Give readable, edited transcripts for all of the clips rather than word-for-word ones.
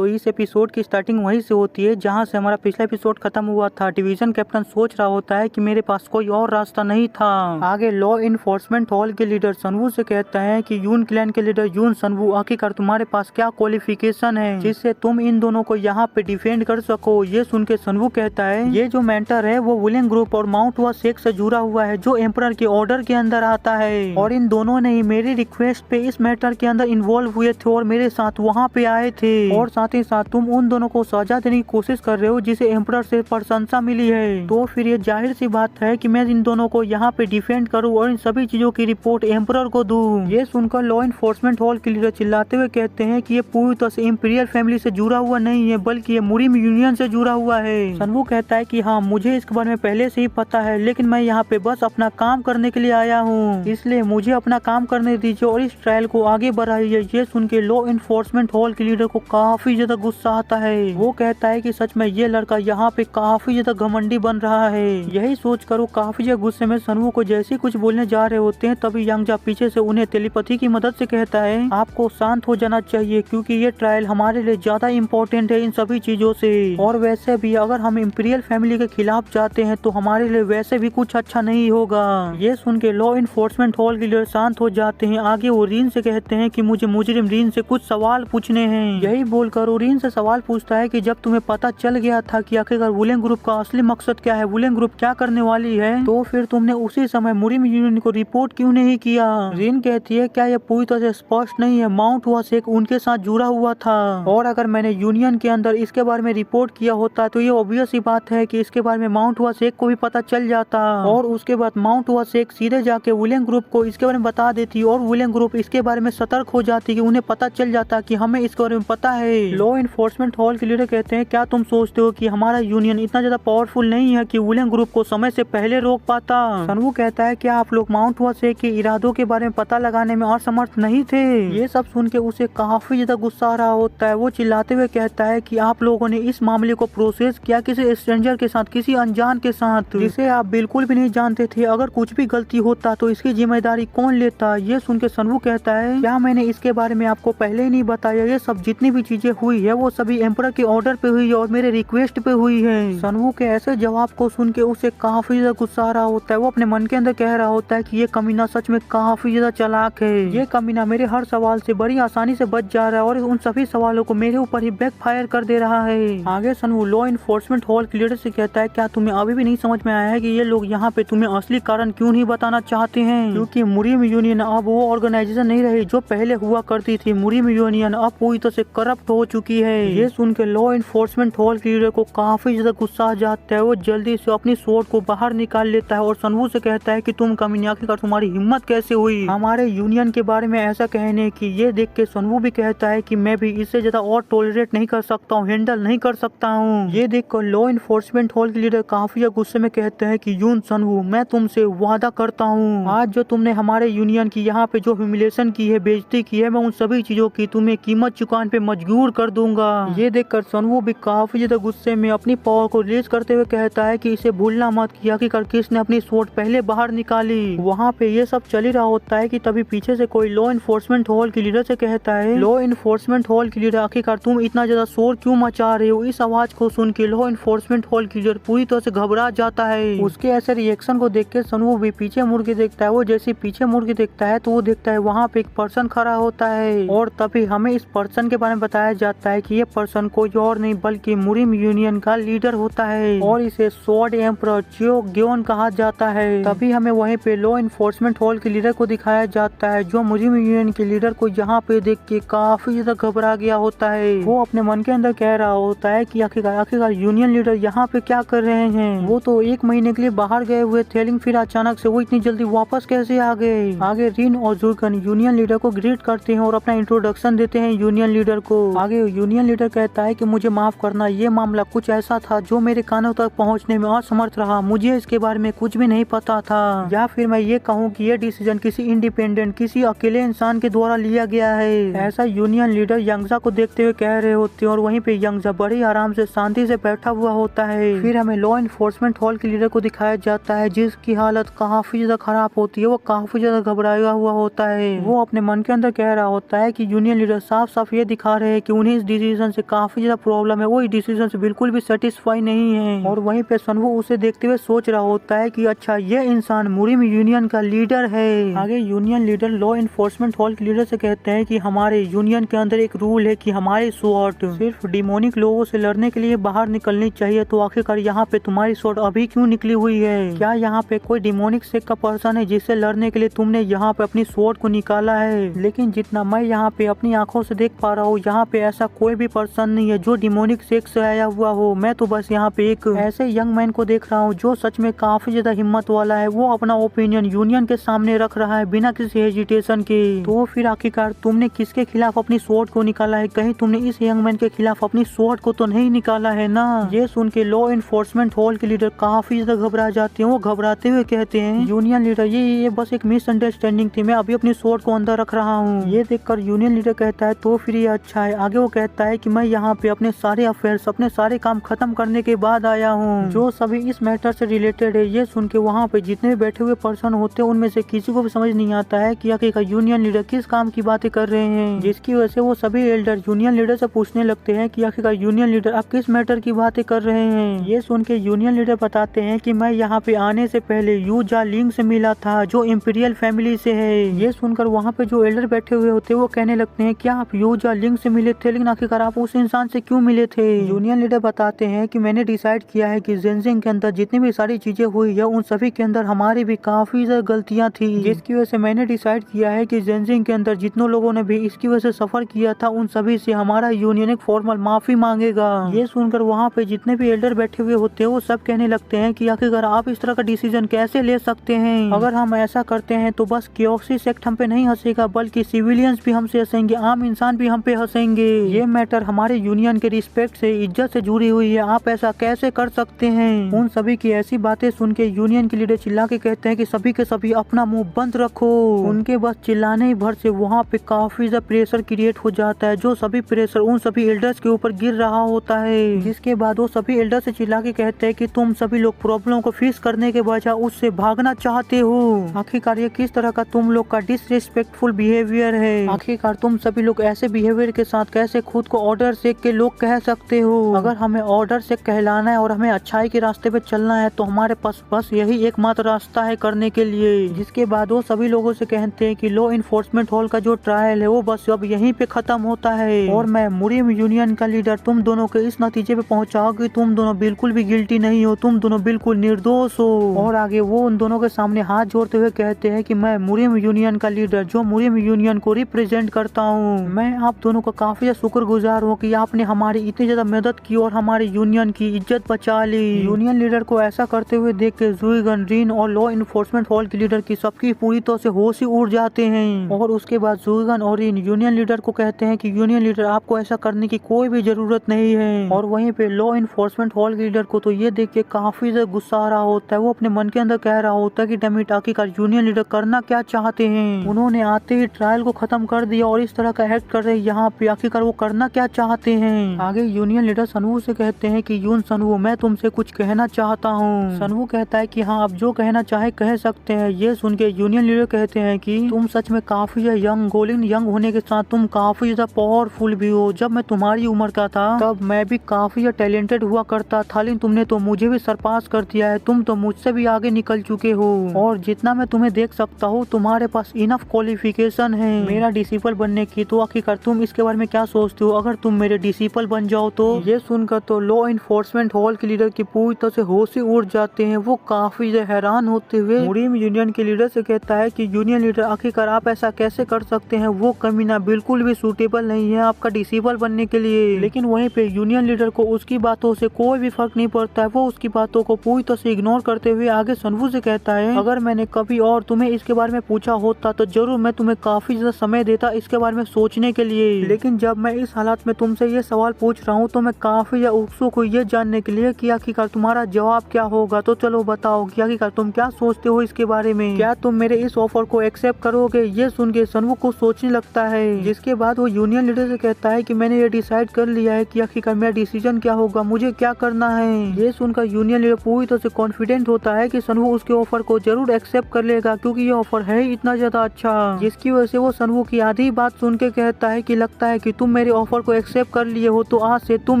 तो इस एपिसोड की स्टार्टिंग वहीं से होती है जहां से हमारा पिछला एपिसोड खत्म हुआ था। डिवीजन कैप्टन सोच रहा होता है कि मेरे पास कोई और रास्ता नहीं था। आगे लॉ इन्फोर्समेंट हॉल के लीडर सनवू से कहता है कि यून क्लैन के लीडर यून सनवू, आखिरकार तुम्हारे पास क्या क्वालिफिकेशन है जिससे तुम इन दोनों को यहाँ पे डिफेंड कर सको। ये सुन के सनवू कहता है ये जो मेंटर है वो वुलिंग ग्रुप और माउंट वा शेख से जुड़ा हुआ है जो एम्परर के ऑर्डर के अंदर आता है, और इन दोनों ने ही मेरी रिक्वेस्ट पे इस मैटर के अंदर इन्वॉल्व हुए थे और मेरे साथ वहाँ पे आए थे, और साथ ही साथ तुम उन दोनों को सजा देने की कोशिश कर रहे हो जिसे एम्परर से प्रशंसा मिली है। तो फिर ये जाहिर सी बात है कि मैं इन दोनों को यहाँ पे डिफेंड करूँ और इन सभी चीजों की रिपोर्ट एम्परर को दूँ। ये सुनकर लॉ इन्फोर्समेंट हॉल के लीडर चिल्लाते हुए कहते हैं कि ये पूरी तरह से इंपीरियल फैमिली से जुड़ा हुआ नहीं है बल्कि ये मुरिम यूनियन से जुड़ा हुआ है। सनवू कहता है कि हाँ मुझे इसके बारे में पहले से ही पता है, लेकिन मैं यहाँ पे बस अपना काम करने के लिए आया हूँ, इसलिए मुझे अपना काम करने दीजिए और इस ट्रायल को आगे बढ़ाइए। ये सुन के लॉ इन्फोर्समेंट हॉल के लीडर को काफी ज्यादा गुस्सा आता है। वो कहता है कि सच में ये लड़का यहाँ पे काफी ज्यादा घमंडी बन रहा है। यही सोच कर वो काफी ज्यादा गुस्से में सनवू को जैसे कुछ बोलने जा रहे होते हैं तभी यांगजा पीछे से उन्हें टेलीपैथी की मदद से कहता है आपको शांत हो जाना चाहिए क्योंकि ये ट्रायल हमारे लिए ज्यादा इम्पोर्टेंट है इन सभी चीजों से, और वैसे भी अगर हम इंपीरियल फैमिली के खिलाफ जाते हैं तो हमारे लिए वैसे भी कुछ अच्छा नहीं होगा। ये सुन के लॉ इन्फोर्समेंट हॉल के लीडर शांत हो जाते हैं। आगे वो रीन से कहते हैं कि मुझे मुजरिम रीन से कुछ सवाल पूछने हैं। यही बोलकर वो रीन से सवाल पूछता है कि जब तुम्हें पता चल गया था कि आखिरकार वुलिंग ग्रुप का असली मकसद क्या है, वुलिंग ग्रुप क्या करने वाली है, तो फिर तुमने उसी समय मुरिम यूनियन को रिपोर्ट क्यों नहीं किया। रीन कहती है क्या यह पूरी तरह से स्पष्ट नहीं है, माउंट वा शेख उनके साथ जुड़ा हुआ था, और अगर मैंने यूनियन के अंदर इसके बारे में रिपोर्ट किया होता तो ये ऑब्वियस ही बात है कि इसके बारे में माउंट वा शेख को भी पता चल जाता, और उसके बाद माउंट वा शेख सीधे जाके वुलिंग ग्रुप को इसके बारे में बता देती और वुलिंग ग्रुप इसके बारे में सतर्क हो जाती कि उन्हें पता चल जाता कि हमें इसके बारे में पता है। लॉ इन्फोर्समेंट हॉल के लीडर कहते हैं क्या तुम सोचते हो कि हमारा यूनियन इतना ज्यादा पावरफुल नहीं है कि वुलिंग ग्रुप को समय से पहले रोक पाता। सनवू कहता है क्या आप लोग माउंट वा शेख के इरादों के बारे में पता लगाने में असमर्थ नहीं थे। ये सब सुन के उसे काफी ज्यादा गुस्सा आ रहा होता है। वो चिल्लाते हुए कहता है कि आप लोगों ने इस मामले को प्रोसेस किया किसी स्ट्रेंजर के साथ, किसी अनजान के साथ जिसे आप बिल्कुल भी नहीं जानते थे। अगर कुछ भी गलती होता तो इसकी जिम्मेदारी कौन लेता। ये सुन के सनवू कहता है क्या मैंने इसके बारे में आपको पहले ही नहीं बताया, ये सब जितनी भी चीजें हुई है वो सभी एम्परर के ऑर्डर पे हुई है और मेरे रिक्वेस्ट पे हुई है। सनवू के ऐसे जवाब को सुन के उसे काफी ज्यादा गुस्सा आ रहा होता है। वो अपने मन के अंदर कह रहा होता है कि ये कमीना सच में काफी ज्यादा चालाक है, ये कमीना मेरे हर सवाल से बड़ी आसानी से बच जा रहा है और उन सभी सवालों को मेरे ऊपर ही बैक फायर कर दे रहा है। आगे सनवू लॉ इन्फोर्समेंट हॉल के लीडर से कहता है क्या तुम्हें अभी भी नहीं समझ में आया है कि ये लोग यहाँ पे तुम्हें असली कारण क्यों नहीं बताना चाहते हैं, क्योंकि मुरिम यूनियन अब वो ऑर्गेनाइजेशन नहीं रही जो पहले हुआ करती थी। मुरिम यूनियन अब पूरी तरह से करप्ट हो चुकी है। ये सुन के लॉ इन्फोर्समेंट हॉल के लीडर को काफी ज्यादा गुस्सा आ जाता है। वो जल्दी से अपनी स्वॉर्ड को बाहर निकाल लेता है और सनवू से कहता है कि तुम कमीने आखिरकार तुम्हारी हिम्मत कैसे हुई हमारे यूनियन के बारे में ऐसा कहने की। ये देख के सनवू भी कहता है कि मैं भी इससे ज्यादा और टॉलरेट नहीं कर सकता हूँ, हैंडल नहीं कर सकता हूँ। ये देख कर लॉ इन्फोर्समेंट हॉल के लीडर काफी गुस्से में कहते हैं कि यून सनवू मैं तुमसे वादा करता हूँ आज जो तुमने हमारे यूनियन की यहाँ पे जो ह्यूमिलेशन की है, बेइज्जती की है, मैं उन सभी चीजों की तुम्हें कीमत चुकाने पे मजबूर कर दूंगा। ये देखकर सनवू भी काफी ज्यादा गुस्से में अपनी पावर को रिलीज करते हुए कहता है कि इसे भूलना मत कि आखिरकार किसने अपनी स्वॉर्ड पहले बाहर निकाली। वहाँ पे ये सब चल ही रहा होता है कि तभी पीछे से कोई लॉ इन्फोर्समेंट हॉल के लीडर से कहता है लॉ इन्फोर्समेंट हॉल के लीडर आखिरकार तुम इतना ज्यादा शोर क्यों मचा रहे हो। इस आवाज को सुन के लॉ इन्फोर्समेंट हॉल के लीडर पूरी तरह से घबरा जाता है। उसके ऐसे रिएक्शन को देख के सनवू भी पीछे मुड़ के देखता है। वो जैसे पीछे मुड़ के देखता है तो वो देखता है वहाँ पे एक पर्सन खड़ा होता है, और तभी हमें इस पर्सन के बारे में बताया जाता है कि ये पर्सन कोई और नहीं बल्कि मुरिम यूनियन का लीडर होता है और इसे स्वॉर्ड एम्परर चियो ग्योन कहा जाता है। तभी हमें वहीं पे लॉ इन्फोर्समेंट हॉल के लीडर को दिखाया जाता है जो मुरिम यूनियन के लीडर को यहाँ पे देख के काफी ज्यादा घबरा गया होता है। वो अपने मन के अंदर कह रहा होता है कि आखिरकार यूनियन लीडर यहाँ पे क्या कर रहे हैं। वो तो 1 महीने के लिए बाहर गए हुए थे, लेकिन फिर अचानक से वो इतनी जल्दी वापस कैसे आ गए। आगे रिन और जुर्गन यूनियन लीडर को ग्रीट करते हैं और अपना इंट्रोडक्शन देते हैं यूनियन लीडर को। आगे यूनियन लीडर कहता है कि मुझे माफ करना, ये मामला कुछ ऐसा था जो मेरे कानों तक पहुंचने में असमर्थ रहा, मुझे इसके बारे में कुछ भी नहीं पता था, या फिर मैं ये कहूँ कि ये डिसीजन किसी इंडिपेंडेंट किसी अकेले इंसान के द्वारा लिया गया है। ऐसा यूनियन लीडर यांगजा को देखते हुए कह रहे होते हैं और वहीं पे यांगजा बड़ी आराम से शांति से बैठा हुआ होता है। फिर हमें लॉ इन्फोर्समेंट हॉल के लीडर को दिखाया जाता है जिसकी हालत काफी ज्यादा खराब होती है। वो काफी ज्यादा घबराया हुआ होता है। वो अपने मन के अंदर कह रहा होता है कि यूनियन लीडर साफ साफ ये दिखा रहे हैं कि उन्हें उन्हें इस डिसीजन से काफी ज्यादा प्रॉब्लम है, वो इस डिसीजन से बिल्कुल भी सेटिस्फाई नहीं है। और वहीं पे सनवू उसे देखते हुए सोच रहा होता है कि अच्छा ये इंसान मुरिम यूनियन का लीडर है। आगे union leader law enforcement hall के लीडर से कहते हैं कि हमारे यूनियन के अंदर एक रूल है कि हमारी स्वॉर्ड सिर्फ डिमोनिक लोगों से लड़ने के लिए बाहर निकलनी चाहिए। तो आखिरकार यहाँ पे तुम्हारी स्वॉर्ड अभी क्यों निकली हुई है? क्या यहाँ पे कोई डिमोनिक सेक्ट का पर्सन है जिससे लड़ने के लिए तुमने यहाँ पे अपनी स्वॉर्ड को निकाला है? लेकिन जितना मैं यहाँ पे अपनी आंखों से देख पा रहा हूँ, यहाँ पे ऐसा कोई भी पर्सन नहीं है जो डिमोनिक सेक्ट से आया हुआ हो। मैं तो बस यहाँ पे एक ऐसे यंग मैन को देख रहा हूँ जो सच में काफी ज्यादा हिम्मत वाला है। वो अपना ओपिनियन यूनियन के सामने रख रहा है बिना किसी हेजिटेशन के। तो फिर आखिरकार तुमने किसके खिलाफ अपनी स्वॉर्ड को निकाला है? कहीं तुमने इस यंग मैन के खिलाफ अपनी स्वॉर्ड को तो नहीं निकाला है ना? ये सुन के लॉ इन्फोर्समेंट हॉल के लीडर काफी ज्यादा घबरा जाते हैं। वो घबराते हुए कहते हैं यूनियन लीडर ये बस एक मिसअंडरस्टैंडिंग थी, मैं अभी अपनी स्वॉर्ड को अंदर रख रहा हूँ। ये देखकर यूनियन लीडर कहता है तो फिर ये अच्छा है। आगे वो कहता है कि मैं यहाँ पे अपने सारे अफेयर्स अपने सारे काम खत्म करने के बाद आया हूँ जो सभी इस मैटर से रिलेटेड है। ये सुन के वहाँ पे जितने भी बैठे हुए पर्सन होते हैं उनमें से किसी को भी समझ नहीं आता है कि आखिर यूनियन लीडर किस काम की बातें कर रहे हैं, जिसकी वजह से वो सभी एल्डर यूनियन लीडर से पूछने लगते हैं कि आखिर यूनियन लीडर आप किस मैटर की बातें कर रहे हैं। ये सुन के यूनियन लीडर बताते हैं कि मैं यहाँ पे आने से पहले यू जा लिंग से मिला था जो इम्पीरियल फैमिली से है। ये सुनकर वहाँ पे जो एल्डर बैठे हुए होते हैं वो कहने लगते हैं क्या आप यू जा लिंग से मिले थे, लेकिन आखिरकार आप उस इंसान से क्यों मिले थे? यूनियन लीडर बताते हैं कि मैंने डिसाइड किया है कि जेनजिंग के अंदर जितनी भी सारी चीजें हुई है उन सभी के अंदर हमारी भी काफी ज्यादा गलतियां थी, जिसकी वजह से मैंने डिसाइड किया है कि जेनजिंग के अंदर जितने लोगों ने भी इसकी वजह से सफर किया था उन सभी से हमारा यूनियन एक फॉर्मल माफी मांगेगा। ये सुनकर वहाँ पे जितने भी एल्डर बैठे हुए होते हैं वो सब कहने लगते हैं कि आखिरकार आप इस तरह का डिसीजन कैसे ले सकते हैं? अगर हम ऐसा करते हैं तो बस क्योक्सी सेक्ट हम पे नहीं हंसेगा बल्कि सिविलियंस भी हमसे हंसेंगे, आम इंसान भी हम पे हंसेंगे। ये मैटर हमारे यूनियन के रिस्पेक्ट से इज्जत से जुड़ी हुई है, आप ऐसा कैसे कर सकते हैं? उन सभी की ऐसी बातें सुन के यूनियन के लीडर चिल्ला के कहते हैं कि सभी के सभी अपना मुंह बंद रखो। उनके बस चिल्लाने ही भर से वहाँ पे काफी ज्यादा प्रेशर क्रिएट हो जाता है, जो सभी प्रेशर उन सभी एल्डर्स के ऊपर गिर रहा होता है। जिसके बाद वो सभी एल्डर से चिल्ला के कहते हैं कि तुम सभी लोग प्रॉब्लम को फेस करने के बजाय उससे भागना चाहते हो। आखिरकार ये किस तरह का तुम लोग का डिसरिस्पेक्टफुल बिहेवियर है? आखिरकार तुम सभी लोग ऐसे बिहेवियर के साथ कैसे खुद को ऑर्डर सेक के लोग कह सकते हो? अगर हमें ऑर्डर सेक कहलाना है और हमें अच्छाई के रास्ते पे चलना है तो हमारे पास बस यही एकमात्र रास्ता है करने के लिए। जिसके बाद वो सभी लोगों से कहते हैं कि लॉ इन्फोर्समेंट हॉल का जो ट्रायल है वो बस अब यहीं पे खत्म होता है और मैं मुरिम यूनियन का लीडर तुम दोनों के इस नतीजे पे पहुंचा कि तुम दोनों बिल्कुल भी गिल्टी नहीं हो, तुम दोनों बिल्कुल निर्दोष हो। और आगे वो उन दोनों के सामने हाथ जोड़ते हुए कहते हैं कि मैं मुरिम यूनियन का लीडर जो मुरिम यूनियन को रिप्रेजेंट करता हूँ, मैं आप दोनों का काफी ज्यादा शुक्रगुजार हूँ कि आपने हमारी इतनी ज्यादा मदद की और हमारे यूनियन की इज्जत बचा ली। यूनियन लीडर को ऐसा करते हुए देख के जुइगन, रिन और लॉ इन्फोर्समेंट हॉल के लीडर की सबकी पूरी तरह से होश ही उड़ जाते हैं। और उसके बाद जुइगन और रिन यूनियन लीडर को कहते हैं कि यूनियन लीडर आपको ऐसा करने की कोई भी जरूरत नहीं है। और वहीं पे लॉ इन्फोर्समेंट हॉल के लीडर को तो ये देख के काफी ज्यादा गुस्सा आ रहा होता है। वो अपने मन के अंदर कह रहा होता है कि डैमिट आखिरकार यूनियन लीडर करना क्या चाहते हैं? उन्होंने आते ही ट्रायल को खत्म कर दिया और इस तरह का एक्ट कर रहे हैं यहाँ पे, आखिरकार वो करना क्या चाहते हैं? आगे यूनियन लीडर सनवू से कहते हैं कि यून सनवू मैं तुमसे कुछ कहना चाहता हूँ। सनवू कहता है कि हाँ आप जो कहना चाहे कह सकते हैं। ये सुन के यूनियन लीडर कहते हैं कि तुम सच में काफी यंग गोलिन, यंग होने के साथ तुम काफी ज्यादा पावरफुल भी हो। जब मैं तुम्हारी उम्र का था तब मैं भी काफी टैलेंटेड हुआ करता था, लेकिन तुमने तो मुझे भी सरपास कर दिया है, तुम तो मुझसे भी आगे निकल चुके हो। और जितना मैं तुम्हें देख सकता हूँ तुम्हारे पास इनफ क्वालिफिकेशन है मेरा डिसिपल बनने की। तो आखिरकार तुम इसके बारे में क्या सोचते हो अगर तुम मेरे डिसिपल बन जाओ तो? ये सुनकर तो लॉ इन्फोर्समेंट हॉल के लीडर की पूरी तरह से होश ही उड़ जाते हैं। वो काफी हैरान होते हुए मुरिम यूनियन के लीडर से कहता है कि यूनियन लीडर आखिरकार आप ऐसा कैसे कर सकते हैं? वो कमीना बिल्कुल भी सूटेबल नहीं है आपका डिसिपल बनने के लिए। लेकिन वहीं पे यूनियन लीडर को उसकी बातों से कोई भी फर्क नहीं पड़ता है। वो उसकी बातों को पूरी तरह से इग्नोर करते हुए आगे सनवू से कहता है अगर मैंने कभी और तुम्हें इसके बारे में पूछा होता तो जरूर मैं तुम्हें काफी ज्यादा समय देता इसके बारे में सोचने के लिए, लेकिन जब मैं इस हालात में तुमसे ये सवाल पूछ रहा हूँ तो मैं काफी उत्सुक हूँ ये जानने के लिए कि आखिरकार तुम्हारा जवाब क्या होगा। तो चलो बताओ कि आखिरकार तुम क्या सोचते हो इसके बारे में? क्या तुम मेरे इस ऑफर को एक्सेप्ट करोगे? ये सुन के सनवू को सोचने लगता है। जिसके बाद वो यूनियन लीडर से कहता है कि मैंने ये डिसाइड कर लिया है कि आखिरकार मेरा डिसीजन क्या होगा, मुझे क्या करना है। ये सुनकर यूनियन लीडर पूरी तरह से कॉन्फिडेंट होता है कि सनवू उसके ऑफर को जरूर एक्सेप्ट कर लेगा क्योंकि ये ऑफर है इतना ज्यादा अच्छा। जिसकी वजह से वो सनवू की आधी बात सुन के कहता है कि लगता है कि तुम तुम मेरे ऑफर को एक्सेप्ट कर लिए हो तो आज से तुम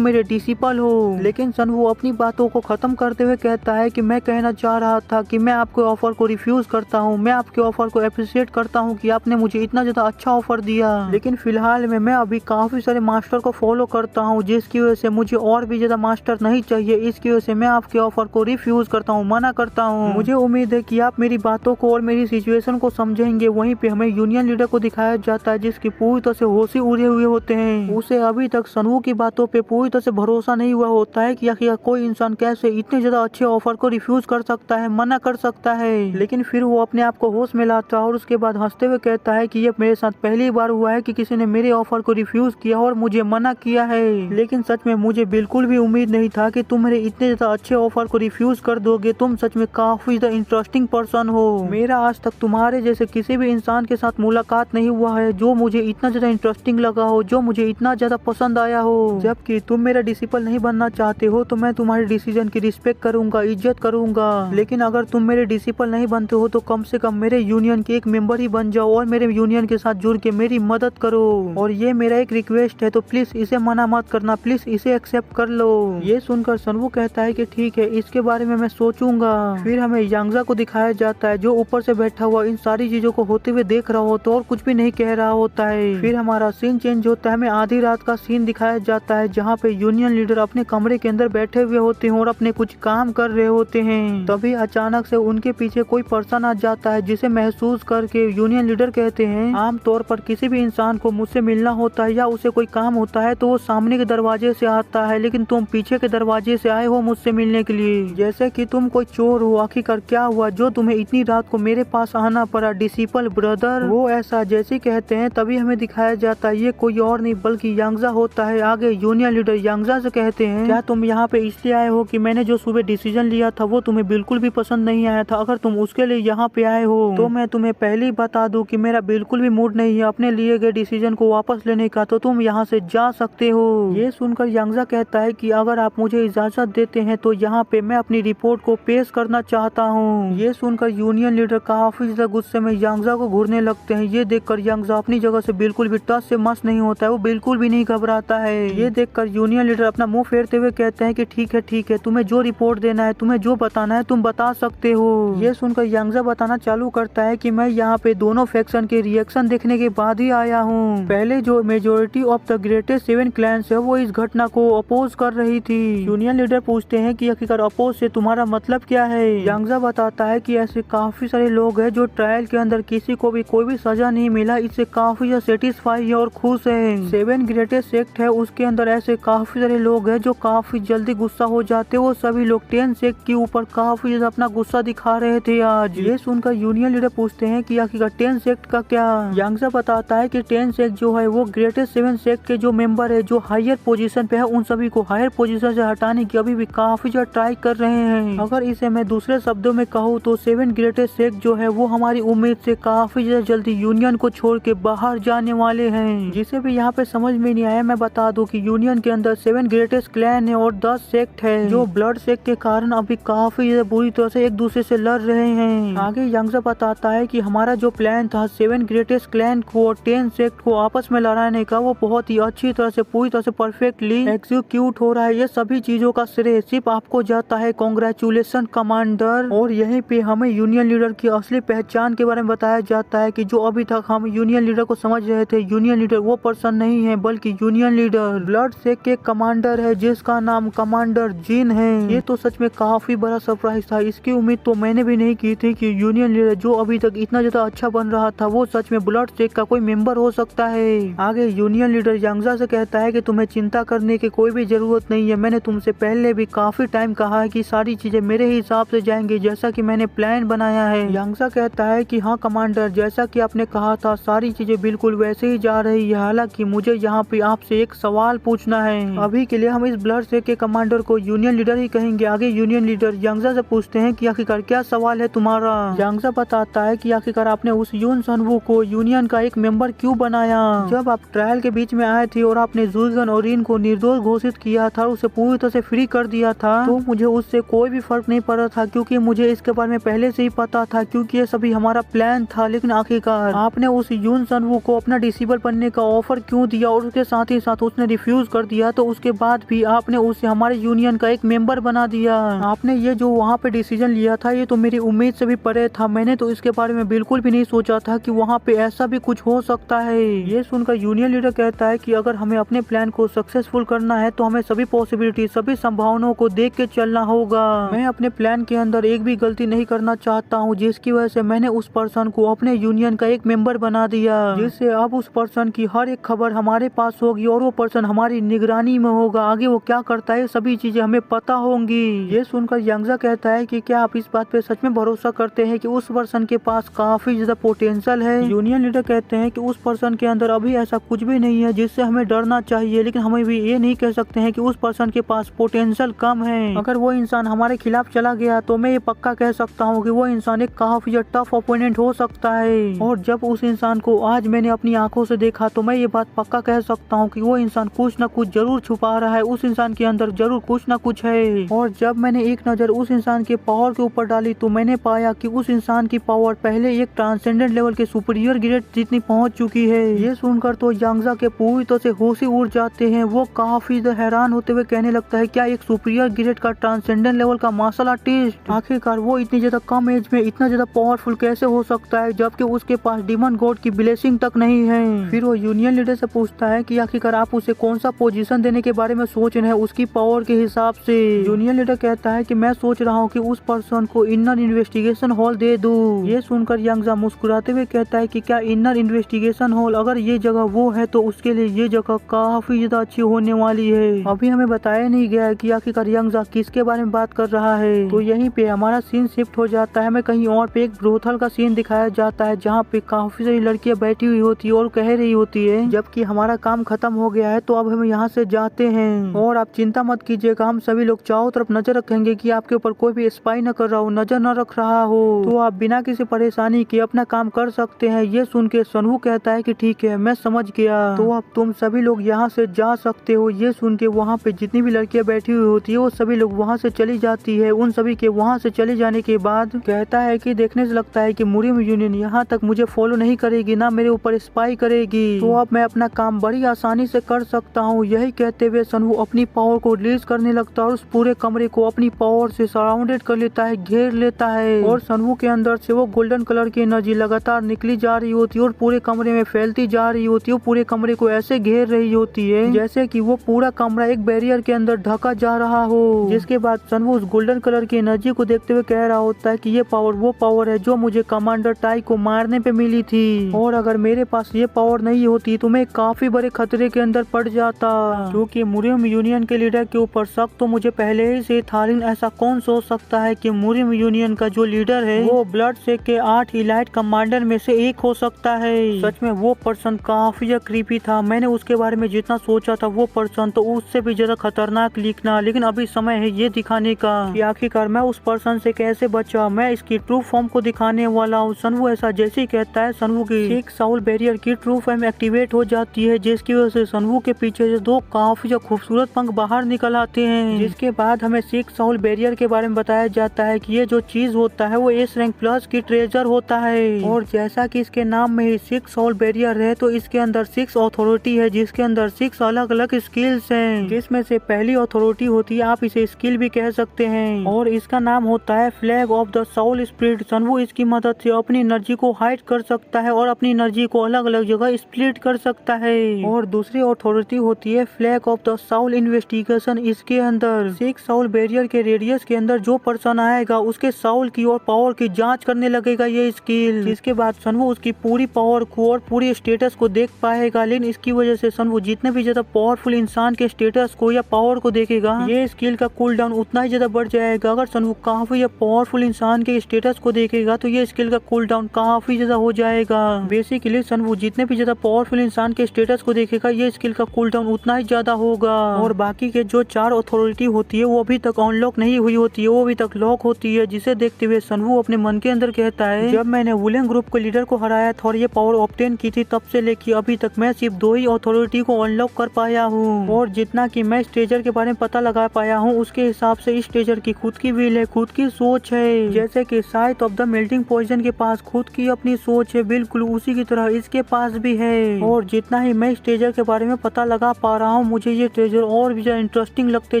मेरे डिसिपल हो। लेकिन सनवू अपनी बातों को खत्म करते हुए कहता है कि मैं कहना चाह रहा था कि मैं आपके ऑफर को रिफ्यूज करता हूँ। मैं आपके ऑफर को अप्रिशिएट करता हूँ कि आपने मुझे इतना ज्यादा अच्छा ऑफर दिया, लेकिन फिलहाल में मैं अभी काफी सारे मास्टर को फॉलो करता हूँ, जिसकी वजह से मुझे और भी ज्यादा मास्टर नहीं चाहिए। इसकी वजह से मैं आपके ऑफर को रिफ्यूज करता हूँ, मना करता हूँ। मुझे उम्मीद है कि आप मेरी बातों को और मेरी सिचुएशन को समझेंगे। वहीं पे हमें यूनियन लीडर को दिखाया जाता है जिसकी पूरी तरह से होश ही उड़े हुए होते हैं। उसे अभी तक सनवू की बातों पे पूरी तरह से भरोसा नहीं हुआ होता है कि आखिर कोई इंसान कैसे इतने ज्यादा अच्छे ऑफर को रिफ्यूज कर सकता है, मना कर सकता है। लेकिन फिर वो अपने आप को होश में लाता है और उसके बाद हंसते हुए कहता है कि ये मेरे साथ पहली बार हुआ है कि किसी ने मेरे ऑफर को रिफ्यूज किया और मुझे मना किया है। लेकिन सच में मुझे बिल्कुल भी उम्मीद नहीं था कि तुम मेरे इतने ज्यादा अच्छे ऑफर को रिफ्यूज कर दोगे। तुम सच में काफी ज्यादा इंटरेस्टिंग पर्सन हो। मेरा आज तक तुम्हारे जैसे किसी भी इंसान के साथ मुलाकात नहीं हुआ है जो मुझे इतना ज्यादा इंटरेस्टिंग लगा हो, जो मुझे इतना ज्यादा पसंद आया हो। जबकि तुम मेरा डिसिपल नहीं बनना चाहते हो तो मैं तुम्हारे डिसीजन की रिस्पेक्ट करूंगा, इज्जत करूंगा। लेकिन अगर तुम मेरे डिसिपल नहीं बनते हो तो कम से कम मेरे यूनियन के एक मेंबर ही बन जाओ और मेरे यूनियन के साथ जुड़ के मेरी मदद करो। और ये मेरा एक रिक्वेस्ट है, तो प्लीज इसे मना मत करना, प्लीज इसे एक्सेप्ट कर लो। ये सुनकर सनवू कहता है कि ठीक है, इसके बारे में मैं सोचूंगा। फिर हमें यांगजा को दिखाया जाता है जो ऊपर से बैठा हुआ इन सारी चीजों को होते हुए देख रहा होता है और कुछ भी नहीं कह रहा होता है। फिर हमारा सीन चेंज होता है, हमें आधी रात का सीन दिखाया जाता है जहाँ पे यूनियन लीडर अपने कमरे के अंदर बैठे हुए होते हैं और अपने कुछ काम कर रहे होते हैं। तभी अचानक से उनके पीछे कोई पर्सन आ जाता है जिसे महसूस करके यूनियन लीडर कहते हैं, आमतौर पर किसी भी इंसान को मुझसे मिलना होता है या उसे कोई काम होता है तो वो सामने के दरवाजे से आता है, लेकिन तुम पीछे के दरवाजे से आए हो मुझसे मिलने के लिए, जैसे कि तुम कोई चोर हो। आखिरकार क्या हुआ जो तुम्हें इतनी रात को मेरे पास आना पड़ा डिसिपल ब्रदर? वो ऐसा जैसे कहते हैं तभी हमें दिखाया जाता है ये कोई और नहीं बल्कि यांगजा होता है। आगे यूनियन लीडर यांगजा से कहते हैं, क्या तुम यहाँ पे इसलिए आए हो कि मैंने जो सुबह डिसीजन लिया था वो तुम्हें बिल्कुल भी पसंद नहीं आया था? अगर तुम उसके लिए यहाँ पे आए हो तो मैं तुम्हें पहले ही बता दूं कि मेरा बिल्कुल भी मूड नहीं है अपने लिए गए डिसीजन को वापस लेने का, तो तुम यहाँ से जा सकते हो। ये सुनकर यांगजा कहता है कि अगर आप मुझे इजाजत देते हैं तो यहाँ पे मैं अपनी रिपोर्ट को पेश करना चाहता हूँ। ये सुनकर यूनियन लीडर काफी ज्यादा गुस्से में यांगजा को घूरने लगते हैं। ये देखकर यांगजा अपनी जगह से बिल्कुल भी टस से मस नहीं होता है, वो बिल्कुल भी नहीं घबराता है। ये देखकर यूनियन लीडर अपना मुंह फेरते हुए कहते हैं कि ठीक है, तुम्हें जो रिपोर्ट देना है, तुम्हें जो बताना है तुम बता सकते हो। ये सुनकर यांगजा बताना चालू करता है कि मैं यहाँ पे दोनों फैक्शन के रिएक्शन देखने के बाद ही आया हूँ। पहले जो majority of the greatest 7 clans है वो इस घटना को अपोज कर रही थी। यूनियन लीडर पूछते हैं कि आखिरकार अपोज से तुम्हारा मतलब क्या है? यांगजा बताता है कि ऐसे काफी सारे लोग हैं जो ट्रायल के अंदर किसी को भी कोई भी सजा नहीं मिला, इससे काफी सेटिस्फाई है और खुश है। 7 ग्रेटेस्ट सेक्ट है उसके अंदर ऐसे काफी सारे लोग हैं जो काफी जल्दी गुस्सा हो जाते हैं। वो सभी लोग 10 सेक्ट के ऊपर काफी ज्यादा अपना गुस्सा दिखा रहे थे आज। ये सुनकर यूनियन लीडर पूछते हैं कि आखिरकार 10 सेक्ट का क्या? यांगजा बताता है कि 10 सेक्ट जो है वो ग्रेटेस्ट 7 सेक्ट के जो मेंबर है जो हायर पोजीशन पे है उन सभी को हायर पोजीशन से हटाने की अभी भी काफी ज्यादा ट्राई कर रहे हैं। अगर इसे मैं दूसरे शब्दों में कहूँ तो 7 ग्रेटेस्ट सेक्ट जो है वो हमारी उम्मीद से काफी ज्यादा जल्दी यूनियन को छोड़ के बाहर जाने वाले हैं। जिसे भी यहाँ पे समझ में नहीं आया मैं बता दूं कि यूनियन के अंदर 7 ग्रेटेस्ट क्लैन है और 10 सेक्ट है जो ब्लड सेक्ट के कारण अभी काफी ज्यादा बुरी तरह से एक दूसरे से लड़ रहे हैं। आगे यांगजा बताता है कि हमारा जो प्लान था 7 ग्रेटेस्ट क्लैन को और 10 सेक्ट को आपस में लड़ाने का वो बहुत ही अच्छी तरह से पूरी तरह से परफेक्टली एग्जीक्यूट हो रहा है। ये सभी चीजों का श्रेय सिर्फ आपको जाता है। Congratulation commander. और यहीं पे हमें यूनियन लीडर की असली पहचान के बारे में बताया जाता है कि जो अभी तक हम यूनियन लीडर को समझ रहे थे, यूनियन लीडर वो पर्सन नहीं है बल्कि यूनियन लीडर ब्लड सेक्ट के कमांडर है जिसका नाम कमांडर जिन है। ये तो सच में काफी बड़ा सरप्राइज था। इसकी उम्मीद तो मैंने भी नहीं की थी कि यूनियन लीडर जो अभी तक इतना ज्यादा अच्छा बन रहा था वो सच में ब्लड सेक्ट का कोई मेंबर हो सकता है। आगे यूनियन लीडर यांगजा से कहता है कि तुम्हें चिंता करने की कोई भी जरूरत नहीं है। मैंने तुमसे पहले भी काफी टाइम कहा है कि सारी चीजें मेरे हिसाब से जाएंगी जैसा कि मैंने प्लान बनाया है। यांगजा कहता है कि हाँ कमांडर, जैसा कि आपने कहा था सारी चीजें बिल्कुल वैसे ही जा रही है। हालांकि मुझे यहाँ पे आपसे एक सवाल पूछना है। अभी के लिए हम इस ब्लड सेक्ट के कमांडर को यूनियन लीडर ही कहेंगे। आगे यूनियन लीडर यांगजा से पूछते हैं कि आखिरकार क्या सवाल है तुम्हारा? यांगजा बताता है कि आखिरकार आपने उस यून सनवू को यूनियन का एक मेंबर क्यों बनाया? जब आप ट्रायल के बीच में आए थे और आपने जुइगन और इन को निर्दोष घोषित किया था, उसे पूरी तरह से फ्री कर दिया था, तो मुझे उससे कोई भी फर्क नहीं पड़ा था क्योंकि मुझे इसके बारे में पहले से ही पता था क्योंकि ये सभी हमारा प्लान था। लेकिन आखिरकार आपने उस यून सनवू को अपना डिसेबल बनने का ऑफर क्यों क्यों दिया और उसके साथ ही साथ उसने रिफ्यूज कर दिया, तो उसके बाद भी आपने उसे हमारे यूनियन का एक मेंबर बना दिया। आपने ये जो वहाँ पे डिसीजन लिया था ये तो मेरी उम्मीद से भी परे था। मैंने तो इसके बारे में बिल्कुल भी नहीं सोचा था कि वहाँ पे ऐसा भी कुछ हो सकता है। ये सुनकर यूनियन लीडर कहता है कि अगर हमें अपने प्लान को सक्सेसफुल करना है तो हमें सभी पॉसिबिलिटी, सभी संभावनाओं को देख के चलना होगा। मैं अपने प्लान के अंदर एक भी गलती नहीं करना चाहता हूँ, जिसकी वजह से मैंने उस पर्सन को अपने यूनियन का एक मेंबर बना दिया, जिससे अब उस पर्सन की हर एक खबर हमारे पास होगी और वो पर्सन हमारी निगरानी में होगा। आगे वो क्या करता है सभी चीजें हमें पता होंगी। ये सुनकर यांगजा कहता है कि क्या आप इस बात पे सच में भरोसा करते हैं कि उस पर्सन के पास काफी ज्यादा पोटेंशियल है। यूनियन लीडर कहते हैं कि उस पर्सन के अंदर अभी ऐसा कुछ भी नहीं है जिससे हमें डरना चाहिए, लेकिन हमें भी ये नहीं कह सकते हैं कि उस पर्सन के पास पोटेंशियल कम है। अगर वो इंसान हमारे खिलाफ चला गया तो मैं ये पक्का कह सकता हूँ कि वो इंसान एक काफी टफ ओपोनेंट हो सकता है। और जब उस इंसान को आज मैंने अपनी आंखों से देखा तो मैं ये बात पक्का कह सकता हूँ कि वो इंसान कुछ न कुछ जरूर छुपा रहा है, उस इंसान के अंदर जरूर कुछ न कुछ है। और जब मैंने एक नजर उस इंसान के पावर के ऊपर डाली तो मैंने पाया कि उस इंसान की पावर पहले एक ट्रांसेंडेंट लेवल के सुपीरियर ग्रेड जितनी पहुंच चुकी है। ये सुनकर तो यांगजा के पूरी तरह से होश ही उड़ जाते हैं। वो काफी हैरान होते हुए कहने लगता है क्या एक सुपीरियर ग्रेड का ट्रांसेंडेंट लेवल का मार्शल आर्टिस्ट, आखिरकार वो इतनी ज्यादा कम एज में इतना ज्यादा पावरफुल कैसे हो सकता है जबकि उसके पास डिमन गॉड की ब्लेसिंग तक नहीं है। फिर वो यूनियन लीडर से पूछता है कि आखिरकार आप उसे कौन सा पोजीशन देने के बारे में सोच रहे हैं उसकी पावर के हिसाब से। यूनियन लीडर कहता है कि मैं सोच रहा हूँ कि उस पर्सन को इनर इन्वेस्टिगेशन हॉल दे दूं। ये सुनकर यांगजा मुस्कुराते हुए कहता है कि क्या इनर इन्वेस्टिगेशन हॉल, अगर ये जगह वो है तो उसके लिए ये जगह काफी ज्यादा अच्छी होने वाली है। अभी हमें बताया नहीं गया है कि आखिरकार यांगजा किसके बारे में बात कर रहा है। तो यहीं पे हमारा सीन शिफ्ट हो जाता है, हमें कहीं और पे एक ब्रोथल का सीन दिखाया जाता है जहाँ पे काफी सारी लड़कियां बैठी हुई होती है और कह रही होती है जबकि हमारा काम खत्म हो गया है तो अब हम यहाँ से जाते हैं और आप चिंता मत कीजिएगा, हम सभी लोग चारों तरफ नजर रखेंगे कि आपके ऊपर कोई भी स्पाई न कर रहा हो, नजर न रख रहा हो, तो आप बिना किसी परेशानी के अपना काम कर सकते हैं। ये सुन के सनवू कहता है कि ठीक है मैं समझ गया, तो अब तुम सभी लोग यहाँ से जा सकते हो। ये सुन के वहाँ पे जितनी भी लड़कियां बैठी हुई होती है वो सभी लोग वहाँ से चली जाती है। उन सभी के वहाँ से चले जाने के बाद कहता है कि देखने से लगता है कि मुरिम यूनियन यहाँ तक मुझे फॉलो नहीं करेगी, ना मेरे ऊपर स्पाई करेगी, तो अब मैं अपना काम बड़ी आसानी से कर सकता हूँ। यही कहते हुए सनवू अपनी पावर को रिलीज करने लगता है और उस पूरे कमरे को अपनी पावर से सराउंडेड कर लेता है, घेर लेता है और सनवू के अंदर से वो गोल्डन कलर की एनर्जी लगातार निकली जा रही होती है और पूरे कमरे में फैलती जा रही होती है। पूरे कमरे को ऐसे घेर रही होती है जैसे कि वो पूरा कमरा एक बैरियर के अंदर ढका जा रहा हो। जिसके बाद सनवू उस गोल्डन कलर की एनर्जी को देखते हुए कह रहा होता है कि ये पावर वो पावर है जो मुझे कमांडर टाई को मारने पे मिली थी, और अगर मेरे पास ये पावर नहीं होती तो मैं काफी बड़े खतरे के अंदर पड़ जाता। क्योंकि मुरिम यूनियन के लीडर के ऊपर शक तो मुझे पहले ही से था, लेकिन ऐसा कौन सोच सकता है कि मुरिम यूनियन का जो लीडर है वो ब्लड शेक के 8 इलाइट कमांडर में से एक हो सकता है। सच में वो पर्सन काफी क्रीपी था। मैंने उसके बारे में जितना सोचा था वो पर्सन तो उससे भी ज्यादा खतरनाक लिखना, लेकिन अभी समय है ये दिखाने का कि आखिरकार मैं उस पर्सन से कैसे बचा। मैं इसकी ट्रू फॉर्म को दिखाने वाला हूँ। सनवू ऐसा जैसे ही कहता है सनवू की 6 साउल बैरियर की ट्रू फॉर्म एक्टिवेट हो जाती है, जिसकी वजह से सनवू के पीछे से 2 काफी खूबसूरत पंख बाहर निकल आते हैं। जिसके बाद हमें 6 साउल बैरियर के बारे में बताया जाता है कि ये जो चीज होता है वो एस रैंक प्लस की ट्रेजर होता है, और जैसा कि इसके नाम में ही 6 साउल बैरियर है तो इसके अंदर 6 अथॉरिटी है, जिसके अंदर 6 अलग अलग स्किल्स हैं, जिसमें से पहली अथॉरिटी होती है, आप इसे स्किल भी कह सकते हैं, और इसका नाम होता है flag of the Saul spirit. सनवू इसकी मदद से अपनी एनर्जी को हाइड कर सकता है और अपनी एनर्जी को अलग अलग जगह स्प्लिट कर सकता है। और दूसरी अथॉरिटी होती है flag of the Saul investigation. इसके अंदर 6 साउल बैरियर के रेडियस के अंदर जो पर्सन आएगा उसके साउल की और पावर की जांच करने लगेगा ये स्किल। इसके बाद सनवू उसकी पूरी पावर को और पूरी स्टेटस को देख पाएगा, लेकिन इसकी वजह से सनवू जितने भी ज्यादा पावरफुल इंसान के स्टेटस को या पावर को देखेगा ये स्किल का कूल डाउन उतना ही ज्यादा बढ़ जाएगा। अगर सनवू काफी पावरफुल इंसान के स्टेटस को देखेगा तो ये स्किल का कूल डाउन काफी ज्यादा हो जाएगा। बेसिकली सनवू जितने भी ज्यादा पावरफुल इंसान के स्टेटस को देखेगा ये स्किल का कूल डाउन उतना ही ज्यादा होगा। और बाकी के जो 4 अथॉरिटी होती है वो अभी तक अनलॉक नहीं हुई होती है, वो अभी तक लॉक होती है, जिसे देखते हुए सनवू अपने मन के अंदर कहता है जब मैंने वुलेन ग्रुप के लीडर को हराया था और ये पावर ऑब्टेन की थी तब से लेकर अभी तक मैं सिर्फ 2 ही अथॉरिटी को अनलॉक कर पाया हूँ, और जितना कि मैं इस ट्रेजर के बारे में पता लगा पाया हूँ उसके हिसाब से इस ट्रेजर की खुद की विल है, खुद की सोच है। जैसे कि sight of the melting poison के पास खुद की अपनी सोच है, बिल्कुल उसी की तरह इसके पास भी है। और जितना जितना ही मैं इस ट्रेजर के बारे में पता लगा पा रहा हूँ, मुझे ये ट्रेजर और भी ज्यादा इंटरेस्टिंग लगते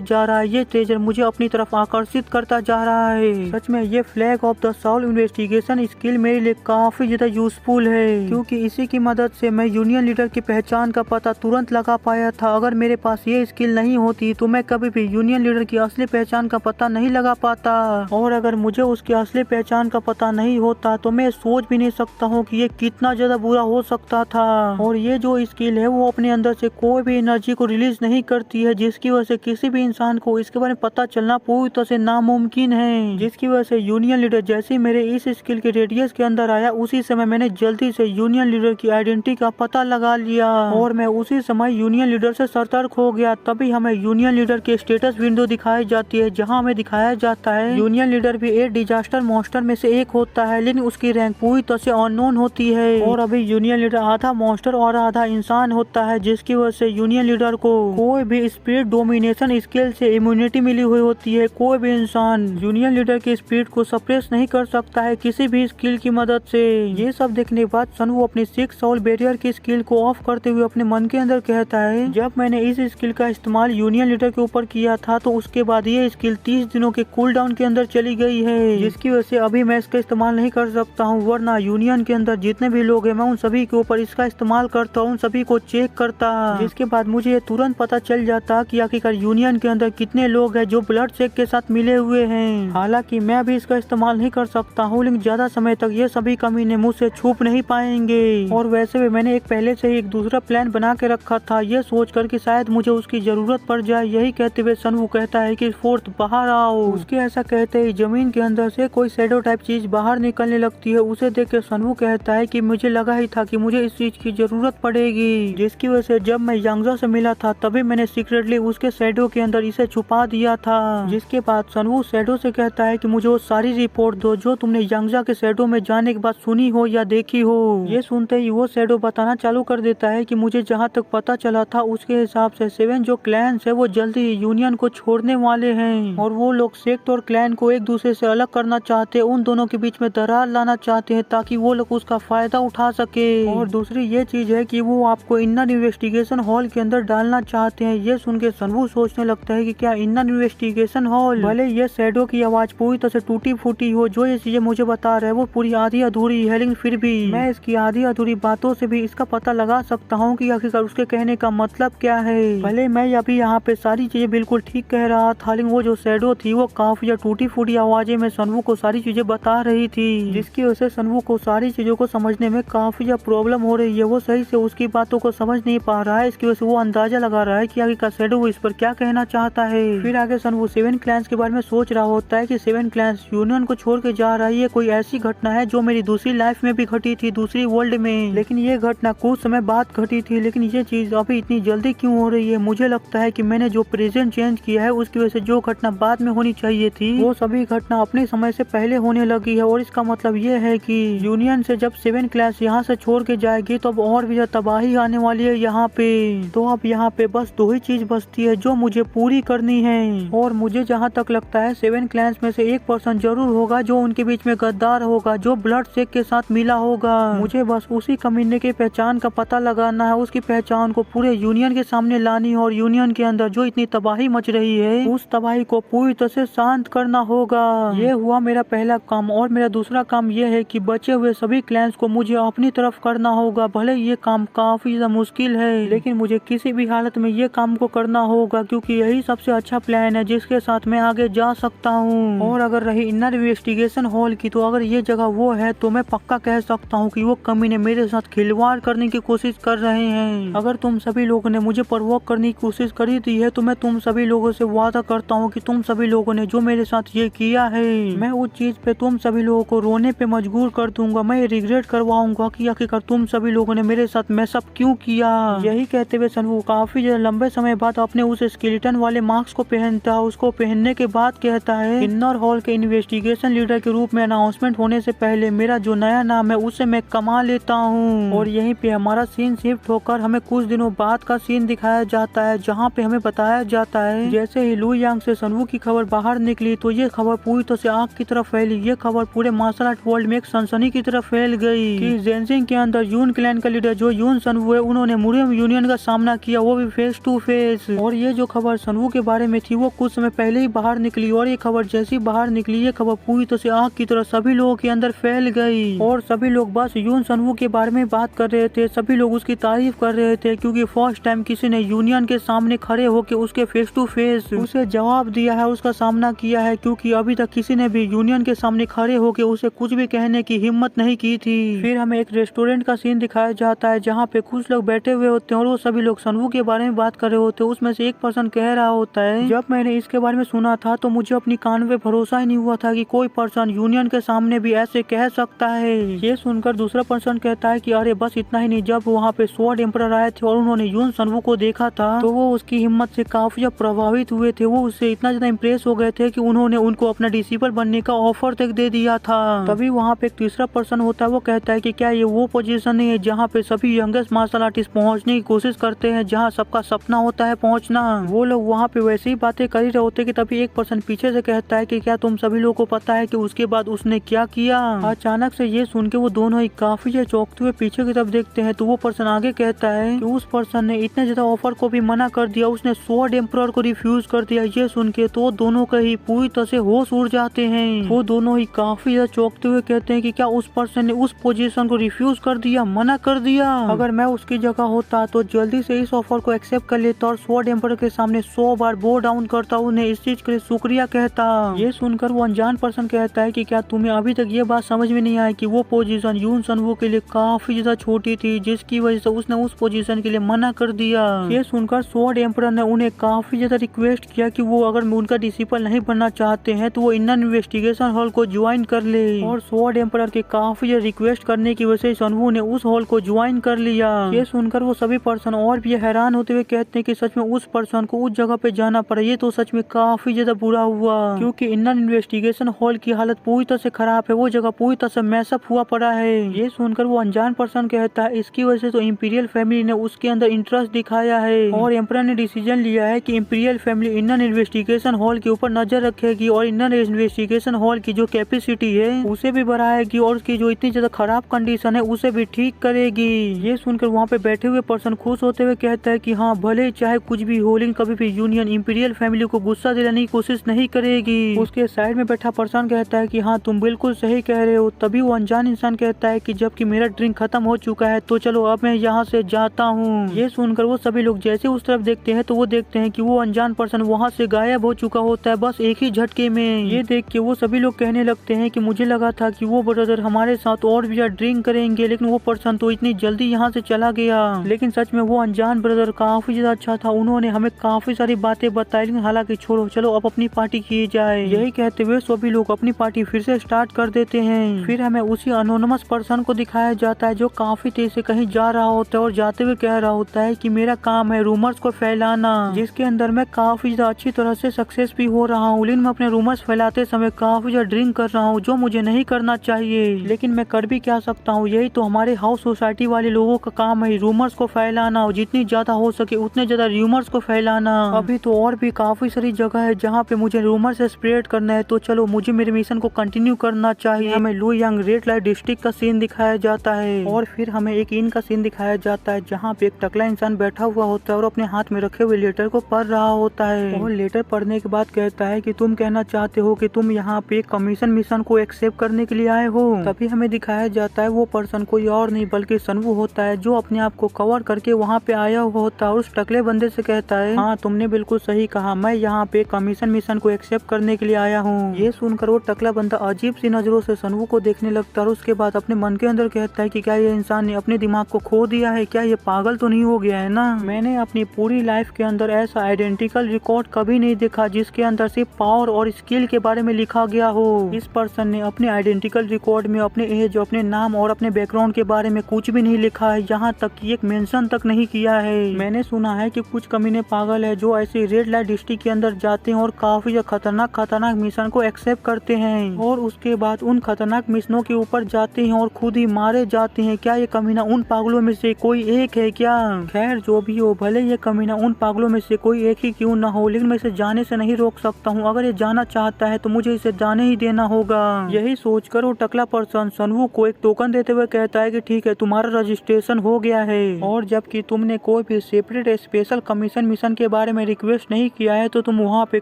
जा रहा है। ये ट्रेजर मुझे अपनी तरफ आकर्षित करता जा रहा है। सच में ये flag of the soul investigation skill मेरे लिए काफी ज्यादा यूजफुल है, क्योंकि इसी की मदद से मैं यूनियन लीडर की पहचान का पता तुरंत लगा पाया था। अगर मेरे पास ये स्किल नहीं होती तो मैं कभी भी यूनियन लीडर की असली पहचान का पता नहीं लगा पाता, और अगर मुझे उसकी असली पहचान का पता नहीं होता तो मैं सोच भी नहीं सकता हूँ कि ये कितना ज्यादा बुरा हो सकता था। और ये जो स्किल है वो अपने अंदर से कोई भी एनर्जी को रिलीज नहीं करती है, जिसकी वजह से किसी भी इंसान को इसके बारे में पता चलना पूरी तरह से नामुमकिन है। जिसकी वजह से यूनियन लीडर जैसे मेरे इस स्किल के रेडियस के अंदर आया, उसी समय मैंने जल्दी से यूनियन लीडर की आइडेंटिटी का पता लगा लिया, और मैं उसी समय यूनियन लीडर से सतर्क हो गया। तभी हमें यूनियन लीडर की स्टेटस विंडो दिखाई जाती है, जहां हमें दिखाया जाता है यूनियन लीडर भी एक डिजास्टर मॉन्स्टर में से एक होता है, लेकिन उसकी रैंक पूरी तरह से अननोन होती है। और अभी यूनियन लीडर आधा मॉन्स्टर और आधा इंसान होता है, जिसकी वजह से यूनियन लीडर को कोई भी स्पिरिट डोमिनेशन स्किल से इम्यूनिटी मिली हुई होती है। कोई भी इंसान यूनियन लीडर की स्पिरिट को सप्रेस नहीं कर सकता है किसी भी स्किल की मदद से। ये सब देखने के बाद सनवू अपनी 6 सोल बैरियर की स्किल को ऑफ करते हुए अपने मन के अंदर कहता है, जब मैंने इस स्किल का इस्तेमाल यूनियन लीडर के ऊपर किया था तो उसके बाद ये स्किल 30 दिनों के कूल डाउन के अंदर चली गई है, जिसकी वजह से अभी मैं इसका इस्तेमाल नहीं कर सकता हूँ। वरना यूनियन के अंदर जितने भी लोग हैं, मैं उन सभी के ऊपर इसका इस्तेमाल करता, उन सभी को चेक करता, जिसके बाद मुझे ये तुरंत पता चल जाता कि आखिरकार यूनियन के अंदर कितने लोग हैं जो ब्लड चेक के साथ मिले हुए हैं। हालांकि मैं भी इसका इस्तेमाल नहीं कर सकता हूँ, लेकिन ज्यादा समय तक ये सभी कमीने मुझसे छुप नहीं पाएंगे। और वैसे भी मैंने एक पहले से ही एक दूसरा प्लान बना के रखा था, ये सोचकर कि शायद मुझे उसकी जरूरत पड़ जाए। यही कहते हुए सनवू कहता है कि फोर्थ बाहर आओ। उसके ऐसा कहते ही जमीन के अंदर से कोई शैडो टाइप चीज बाहर निकलने लगती है। उसे देख के सनवू कहता है कि मुझे लगा ही था कि मुझे इस चीज की जरूरत पड़ेगी, जिसकी वजह से जब मैं यांगजा से मिला था तभी मैंने सीक्रेटली उसके शैडो के अंदर इसे छुपा दिया था। जिसके बाद सनवू शैडो से कहता है कि मुझे वो सारी रिपोर्ट दो जो तुमने यांगजा के शैडो में जाने के बाद सुनी हो या देखी हो। ये सुनते ही वो शैडो बताना चालू कर देता है कि मुझे जहाँ तक पता चला था उसके हिसाब से 7 जो क्लैंस है वो जल्दी ही यूनियन को छोड़ने वाले हैं, और वो लोग सेक्ट और क्लैन को एक दूसरे से अलग करना चाहते हैं, उन दोनों के बीच में दरार लाना चाहते हैं ताकि वो लोग उसका फायदा उठा सके। और दूसरी ये चीज है कि वो आपको इनर इन्वेस्टिगेशन हॉल के अंदर डालना चाहते हैं। ये सुन के सनवू सोचने लगता है कि क्या इनर इन्वेस्टिगेशन हॉल, भले ये शैडो की आवाज पूरी तरह से टूटी फूटी हो, जो ये चीजें मुझे बता रहे हैं वो पूरी आधी अधूरी है, लेकिन फिर भी मैं इसकी आधी अधूरी बातों से भी इसका पता लगा सकता हूँ कि आखिरकार उसके कहने का मतलब क्या है। भले मैं अभी यहाँ पे सारी चीजें बिल्कुल ठीक कह रहा था, लेकिन वो जो शैडो थी वो काफी टूटी फूटी आवाजें में सनवू को सारी चीजें बता रही थी, जिसकी वजह से सनवू को सारी चीजों को समझने में काफी प्रॉब्लम हो रही है। वो सही से उसकी बातों को समझ नहीं पा रहा है, इसकी वजह से वो अंदाजा लगा रहा है कि आखिरकार शैडो इस पर क्या कहना चाहता है। फिर आगे सनवू 7 क्लैंस के बारे में सोच रहा होता है कि 7 क्लैंस यूनियन को छोड़ के जा रही है। कोई ऐसी घटना है जो मेरी दूसरी लाइफ में भी घटी थी, दूसरी वर्ल्ड में, लेकिन ये घटना कुछ समय बाद घटी थी, लेकिन ये चीज अभी इतनी जल्दी क्यों हो रही है। मुझे लगता है कि मैंने जो प्रेजेंट चेंज किया है उसकी वजह से जो घटना बाद में होनी चाहिए थी वो सभी घटना अपने समय से पहले होने लगी है। और इसका मतलब ये है कि यूनियन से जब 7 क्लैंस यहाँ से छोड़ के जाएगी तो अब और भी तबाही आने वाली है यहाँ पे। तो अब यहाँ पे बस 2 ही चीज बचती है जो मुझे पूरी करनी है, और मुझे जहाँ तक लगता है 7 क्लैंस में से एक पर्सन जरूर होगा जो उनके बीच में गद्दार होगा, जो ब्लड शेक के साथ मिला होगा। मुझे बस उसी कमीने की पहचान का पता लगाना है, उसकी पहचान को पूरे यूनियन के सामने लानी है, और यूनियन के अंदर जो इतनी तबाही मच रही है उस तबाही को पूरी तरह से शांत करना होगा। ये हुआ मेरा पहला काम। और मेरा दूसरा काम ये है कि बचे हुए सभी क्लैंस को मुझे अपनी तरफ करना होगा। भले ये काम काफी ज्यादा मुश्किल है, लेकिन मुझे किसी भी हालत में ये काम को करना होगा, क्योंकि यही सबसे अच्छा प्लान है जिसके साथ मैं आगे जा सकता हूँ। और अगर रही इनर इन्वेस्टिगेशन हॉल की, तो अगर ये जगह वो है तो मैं पक्का कह सकता हूँ कि वो कमीने मेरे साथ खिलवाड़ करने की कोशिश कर रहे हैं। अगर तुम सभी लोगों ने मुझे प्रवोक करने की कोशिश करी थी है तो मैं तुम सभी लोगों से वादा करता हूँ कि तुम सभी लोगों ने जो मेरे साथ ये किया है, मैं उस चीज पे तुम सभी लोगों को रोने पे मजबूर कर दूंगा। मैं रिग्रेट करवाऊंगा कि आखिरकार तुम सभी लोगों ने मेरे साथ मैसअप क्यों किया। यही कहते हुए सनवू काफी लंबे समय बाद अपने उस स्केलेटन वाले मास्क को पहनता है। उसको पहनने के बाद कहता है, इनर हॉल के इन्वेस्टिगेशन लीडर के रूप में अनाउंसमेंट होने से पहले मेरा जो नया नाम है उसे मैं कमा लेता हूँ। और यहीं पे हमारा सीन शिफ्ट होकर हमें कुछ दिनों बाद का सीन दिखाया जाता है, जहाँ पे हमें बताया जाता है जैसे ही लू यांग से सनवू की खबर बाहर निकली तो ये खबर पूरी तरह से आग की तरफ फैली। ये खबर पूरे मार्शल आर्ट वर्ल्ड में एक सनसनी की तरफ फैल गई कि जेनसिंग के अंदर यून क्लैन का लीडर जो यून सनवू है उन्होंने मुरियम यूनियन का सामना किया, वो भी फेस टू फेस। और ये जो खबर सनवू के बारे में थी वो कुछ समय पहले ही बाहर निकली और ये खबर जैसी बाहर निकली ये खबर पूरी तरह से आग की तरह सभी लोगों के अंदर फैल गई और सभी लोग बस यून सनवू के बारे में बात कर रहे थे। सभी लोग उसकी तारीफ कर रहे थे क्योंकि फर्स्ट टाइम किसी ने यूनियन के सामने खड़े होकर उसके फेस टू फेस उसे जवाब दिया है, उसका सामना किया है, क्योंकि अभी तक किसी ने भी यूनियन के सामने खड़े होकर उसे कुछ भी कहने की हिम्मत नहीं की थी। फिर हमें एक रेस्टोरेंट का सीन दिखाया जाता है जहाँ पे कुछ लोग बैठे हुए होते हैं और वो सभी लोग सनवू के बारे में बात कर रहे होते हैं। उसमें से एक पर्सन कह रहा होता है, जब मैंने इसके बारे में सुना था तो मुझे अपनी कान पे भरोसा ही नहीं हुआ था कि कोई पर्सन यूनियन के सामने भी ऐसे कह सकता है। ये सुनकर दूसरा पर्सन कहता है कि अरे बस इतना ही नहीं, जब वहाँ पे स्वॉर्ड एम्परर आए थे और उन्होंने यून सनवू को देखा था तो वो उसकी हिम्मत से काफी प्रभावित हुए थे। वो उससे इतना ज्यादा इम्प्रेस हो गए थे कि उन्होंने उनको अपना डिसिपल बनने का ऑफर तक दे दिया था। तभी वहाँ पे एक तीसरा पर्सन होता है, वो कहता है कि क्या ये वो पोजीशन नहीं है जहाँ पे सभी यंगेस्ट मार्शल आर्टिस्ट पहुँचने की कोशिश करते हैं, जहाँ सबका सपना होता है पहुँचना। वो लोग वहाँ पे वैसे ही बातें कर ही रहे होते कि तभी एक पर्सन पीछे से कहता है कि क्या तुम सभी लोगों को पता है कि उसके बाद उसने क्या किया। अचानक से ये सुन के वो दोनों ही काफी चौंकते हुए पीछे की तरफ देखते हैं तो वो पर्सन आगे कहता है कि उस पर्सन ने इतने ज्यादा ऑफर को भी मना कर दिया, उसने स्वॉर्ड एम्परर को रिफ्यूज कर दिया। ये सुन के तो दोनों के ही पूरी तरह से होश उड़ जाते हैं। वो दोनों ही काफी ज्यादा चौंकते हुए कहते हैं कि क्या उस पर्सन ने उस पोजीशन को रिफ्यूज कर दिया, मना कर दिया। अगर मैं उसकी जगह होता तो जल्दी से इस ऑफर को एक्सेप्ट कर लेता और स्वॉर्ड एम्परर के सामने 100 बार बो डाउन करता, उन्हें इस चीज के लिए शुक्रिया कहता। ये सुनकर वो अनजान पर्सन कहता है कि क्या तुम्हें अभी तक ये बात समझ में नहीं आई कि वो पोजीशन यून सनवू के लिए काफी ज्यादा छोटी थी, जिसकी वजह से उसने उस पोजीशन के लिए मना कर दिया। ये सुनकर स्वॉर्ड एम्परर ने उन्हें काफी ज्यादा रिक्वेस्ट किया कि वो अगर उनका डिसिपल नहीं बनना चाहते हैं तो वो इंडियन इन्वेस्टिगेशन हॉल को ज्वाइन कर ले। और स्वॉर्ड एम्परर के काफी ज्यादा रिक्वेस्ट करने की वजह से सनवू ने उस हॉल को ज्वाइन कर लिया। ये सुनकर वो सभी पर्सन और भी हैरान होते हुए कहते हैं कि सच में उस पर्सन को उस जगह पे जाना पड़ा, ये तो सच में काफी ज्यादा बुरा हुआ, क्योंकि इंडियन इन्वेस्टिगेशन हॉल की हालत पूरी तरह से खराब है, वो जगह पूरी तरह से मैसअप हुआ पड़ा है। ये सुनकर वो अनजान पर्सन कहता है इसकी वजह से तो इंपीरियल फैमिली ने उसके अंदर इंटरेस्ट दिखाया है और एम्परर ने डिसीजन लिया है कि imperial family Indian investigation hall के ऊपर नजर रखेगी और इंडियन इन्वेस्टिगेशन हॉल की जो कैपेसिटी है उसे भी बढ़ाएगी और उसकी जो इतनी ज्यादा खराब कंडीशन है उसे भी ठीक करेगी। ये सुनकर वहाँ पे बैठे हुए पर्सन खुश होते हुए कहता है कि हाँ भले चाहे कुछ भी हो लेकिन कभी भी यूनियन इंपीरियल फैमिली को गुस्सा दिलाने की कोशिश नहीं करेगी। उसके साइड में बैठा पर्सन कहता है कि हाँ तुम बिल्कुल सही कह रहे हो। तभी वो अनजान इंसान कहता है कि जबकि मेरा ड्रिंक खत्म हो चुका है तो चलो अब मैं यहाँ से जाता हूँ। ये सुनकर वो सभी लोग जैसे उस तरफ देखते हैं तो वो देखते हैं कि वो अनजान पर्सन वहाँ से गायब हो चुका होता है बस एक ही झटके में। ये देख के वो सभी लोग कहने लगते हैं कि मुझे लगा था कि वो ब्रदर हमारे साथ और भी ड्रिंक करेंगे, लेकिन वो पर्सन तो इतनी जल्दी यहाँ से चला गया। लेकिन सच में वो अनजान ब्रदर काफी ज्यादा अच्छा था, उन्होंने हमें काफी सारी बातें बताई। लेकिन हालांकि छोड़ो, चलो अब अपनी पार्टी की जाए। यही कहते हुए सभी लोग अपनी पार्टी फिर से स्टार्ट कर देते हैं। फिर हमें उसी अनोनिमस पर्सन को दिखाया जाता है जो काफी तेज से कहीं जा रहा होता है और जाते हुए कह रहा होता है कि मेरा काम है रूमर्स को फैलाना, जिसके अंदर मैं काफी ज्यादा अच्छी तरह से सक्सेस भी हो रहा हूँ। लेकिन मैं अपने रूमर्स फैलाते समय काफी ज्यादा ड्रिंक कर रहा हूँ जो मुझे नहीं करना चाहिए, लेकिन मैं कर भी क्या सकता हूँ। यही तो हमारे हाउस सोसाइटी वाले लोगों का काम है, रूमर्स को फैलाना और जितनी ज्यादा हो सके उतने ज्यादा रूमर्स को फैलाना। अभी तो और भी काफी सारी जगह है जहाँ पे मुझे रूमर से स्प्रेड करना है, तो चलो मुझे मेरे मिशन को कंटिन्यू करना चाहिए। हमें लुयांग रेड लाइट डिस्ट्रिक्ट का सीन दिखाया जाता है और फिर हमें एक इन का सीन दिखाया जाता है जहाँ पे एक टकला इंसान बैठा हुआ होता है और अपने हाथ में रखे हुए लेटर को पढ़ रहा होता है। और लेटर पढ़ने के बाद कहता है कि तुम कहना चाहते हो कि तुम यहाँ पे कमीशन मिशन को एक्सेप्ट करने के लिए आए हो। तभी हमें दिखाया जाता है वो पर्सन कोई और नहीं बल्कि सनवू होता है जो अपने आप को कवर करके वहाँ पे आया हुआ होता है और उस टकले बंदे से कहता है हाँ तुमने बिल्कुल सही कहा, मैं यहाँ पे कमीशन मिशन को एक्सेप्ट करने के लिए आया हूँ। ये सुनकर वो टकला बंदा अजीब सी नजरों से सनवू को देखने लगता है और उसके बाद अपने मन के अंदर कहता है कि क्या ये इंसान ने अपने दिमाग को खो दिया है, क्या ये पागल तो नहीं हो गया है ना। मैंने अपनी पूरी लाइफ के अंदर ऐसा आइडेंटिकल रिकॉर्ड कभी नहीं देखा जिसके अंदर सिर्फ पावर और स्किल के बारे में लिखा गया हो। इस पर्सन ने अपने आइडेंटिकल रिकॉर्ड में अपने एज, अपने नाम और अपने बैकग्राउंड के बारे में कुछ भी नहीं लिखा है, यहाँ तक कि एक मेंशन तक नहीं किया है। मैंने सुना है कि कुछ कमीने पागल है जो ऐसे रेड लाइट डिस्ट्रिक्ट के अंदर जाते हैं और काफी खतरनाक मिशन को एक्सेप्ट करते हैं और उसके बाद उन खतरनाक मिशनों के ऊपर जाते हैं और खुद ही मारे जाते हैं। क्या ये कमीना उन पागलों में से कोई एक है क्या? खैर जो भी हो, भले ये कमीना उन पागलों में से कोई एक ही क्यों ना हो, लेकिन मैं इसे जाने से नहीं रोक सकता हूँ। अगर ये जाना चाहता है तो मुझे इसे जाने ही देना होगा। यही सोचकर वो टकला पर्सन सनवू को एक टोकन देते हुए कहता है कि ठीक है, तुम्हारा रजिस्ट्रेशन मिशन हो गया है। और जबकि तुमने कोई भी सेपरेट स्पेशल कमीशन मिशन के बारे में रिक्वेस्ट नहीं किया है तो तुम वहाँ पे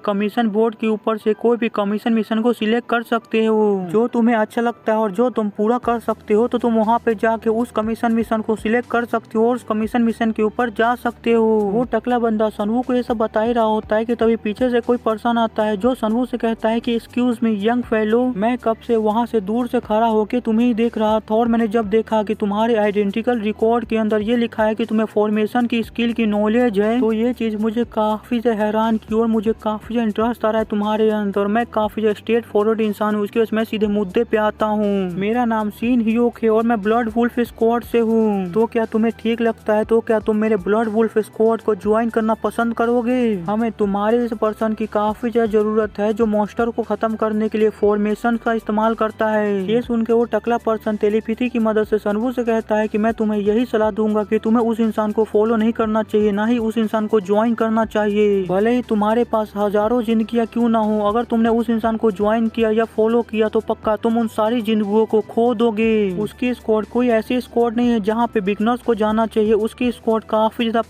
कमीशन बोर्ड के ऊपर से कोई भी कमीशन मिशन को सिलेक्ट कर सकते हो जो तुम्हें अच्छा लगता है और जो तुम पूरा कर सकते हो, तो तुम वहाँ पे जाके उस कमीशन मिशन को सिलेक्ट कर सकते हो और उस कमीशन मिशन के ऊपर जा सकते हो। वो टकला बंदा सनवू को ये सब बता ही रहा होता है कि तभी पीछे से कोई पर्सन आता है जो सनवू से कहता है कि एक्सक्यूज मी यंग फेलो, मैं कब से वहाँ से दूर से खड़ा होके तुम्हें ही देख रहा था और मैंने जब देखा कि तुम्हारे आइडेंटिकल रिकॉर्ड के अंदर ये लिखा है कि तुम्हें फॉर्मेशन की स्किल की नॉलेज है, तो ये चीज मुझे काफी से हैरान की और मुझे काफी इंटरेस्ट आ रहा है तुम्हारे अंदर। मैं काफी स्ट्रेट फॉरवर्ड इंसान हूँ, उसकी वजह से मैं सीधे मुद्दे पे आता हूँ। मेरा नाम सीन हियोक है और मैं ब्लड वुल्फ स्क्वाड से हूँ। तो क्या तुम्हें ठीक लगता है? तो क्या तुम मेरे ब्लड वुल्फ स्क्वाड को ज्वाइन करना पसंद करोगे? हमें तुम्हारे जैसे पर्सन की काफी ज्यादा जरूरत है जो मॉन्स्टर को खत्म करने के लिए फॉर्मेशन का इस्तेमाल करता है। ये सुन के वो टकला पर्सन टेलीपैथी की मदद से सनवू से कहता है कि मैं तुम्हें यही सलाह दूंगा कि तुम्हें उस इंसान को फॉलो नहीं करना चाहिए, ना ही उस इंसान को ज्वाइन करना चाहिए, भले ही तुम्हारे पास हजारों जिंदगियां क्यों ना हो। अगर तुमने उस इंसान को ज्वाइन किया या फॉलो किया तो पक्का तुम उन सारी जिंदगियों को खो दोगे। उसकी स्क्वाड कोई ऐसी स्क्वाड नहीं है जहाँ पे बिगनर्स को जाना चाहिए। उसकी स्क्वाड काफी ज्यादा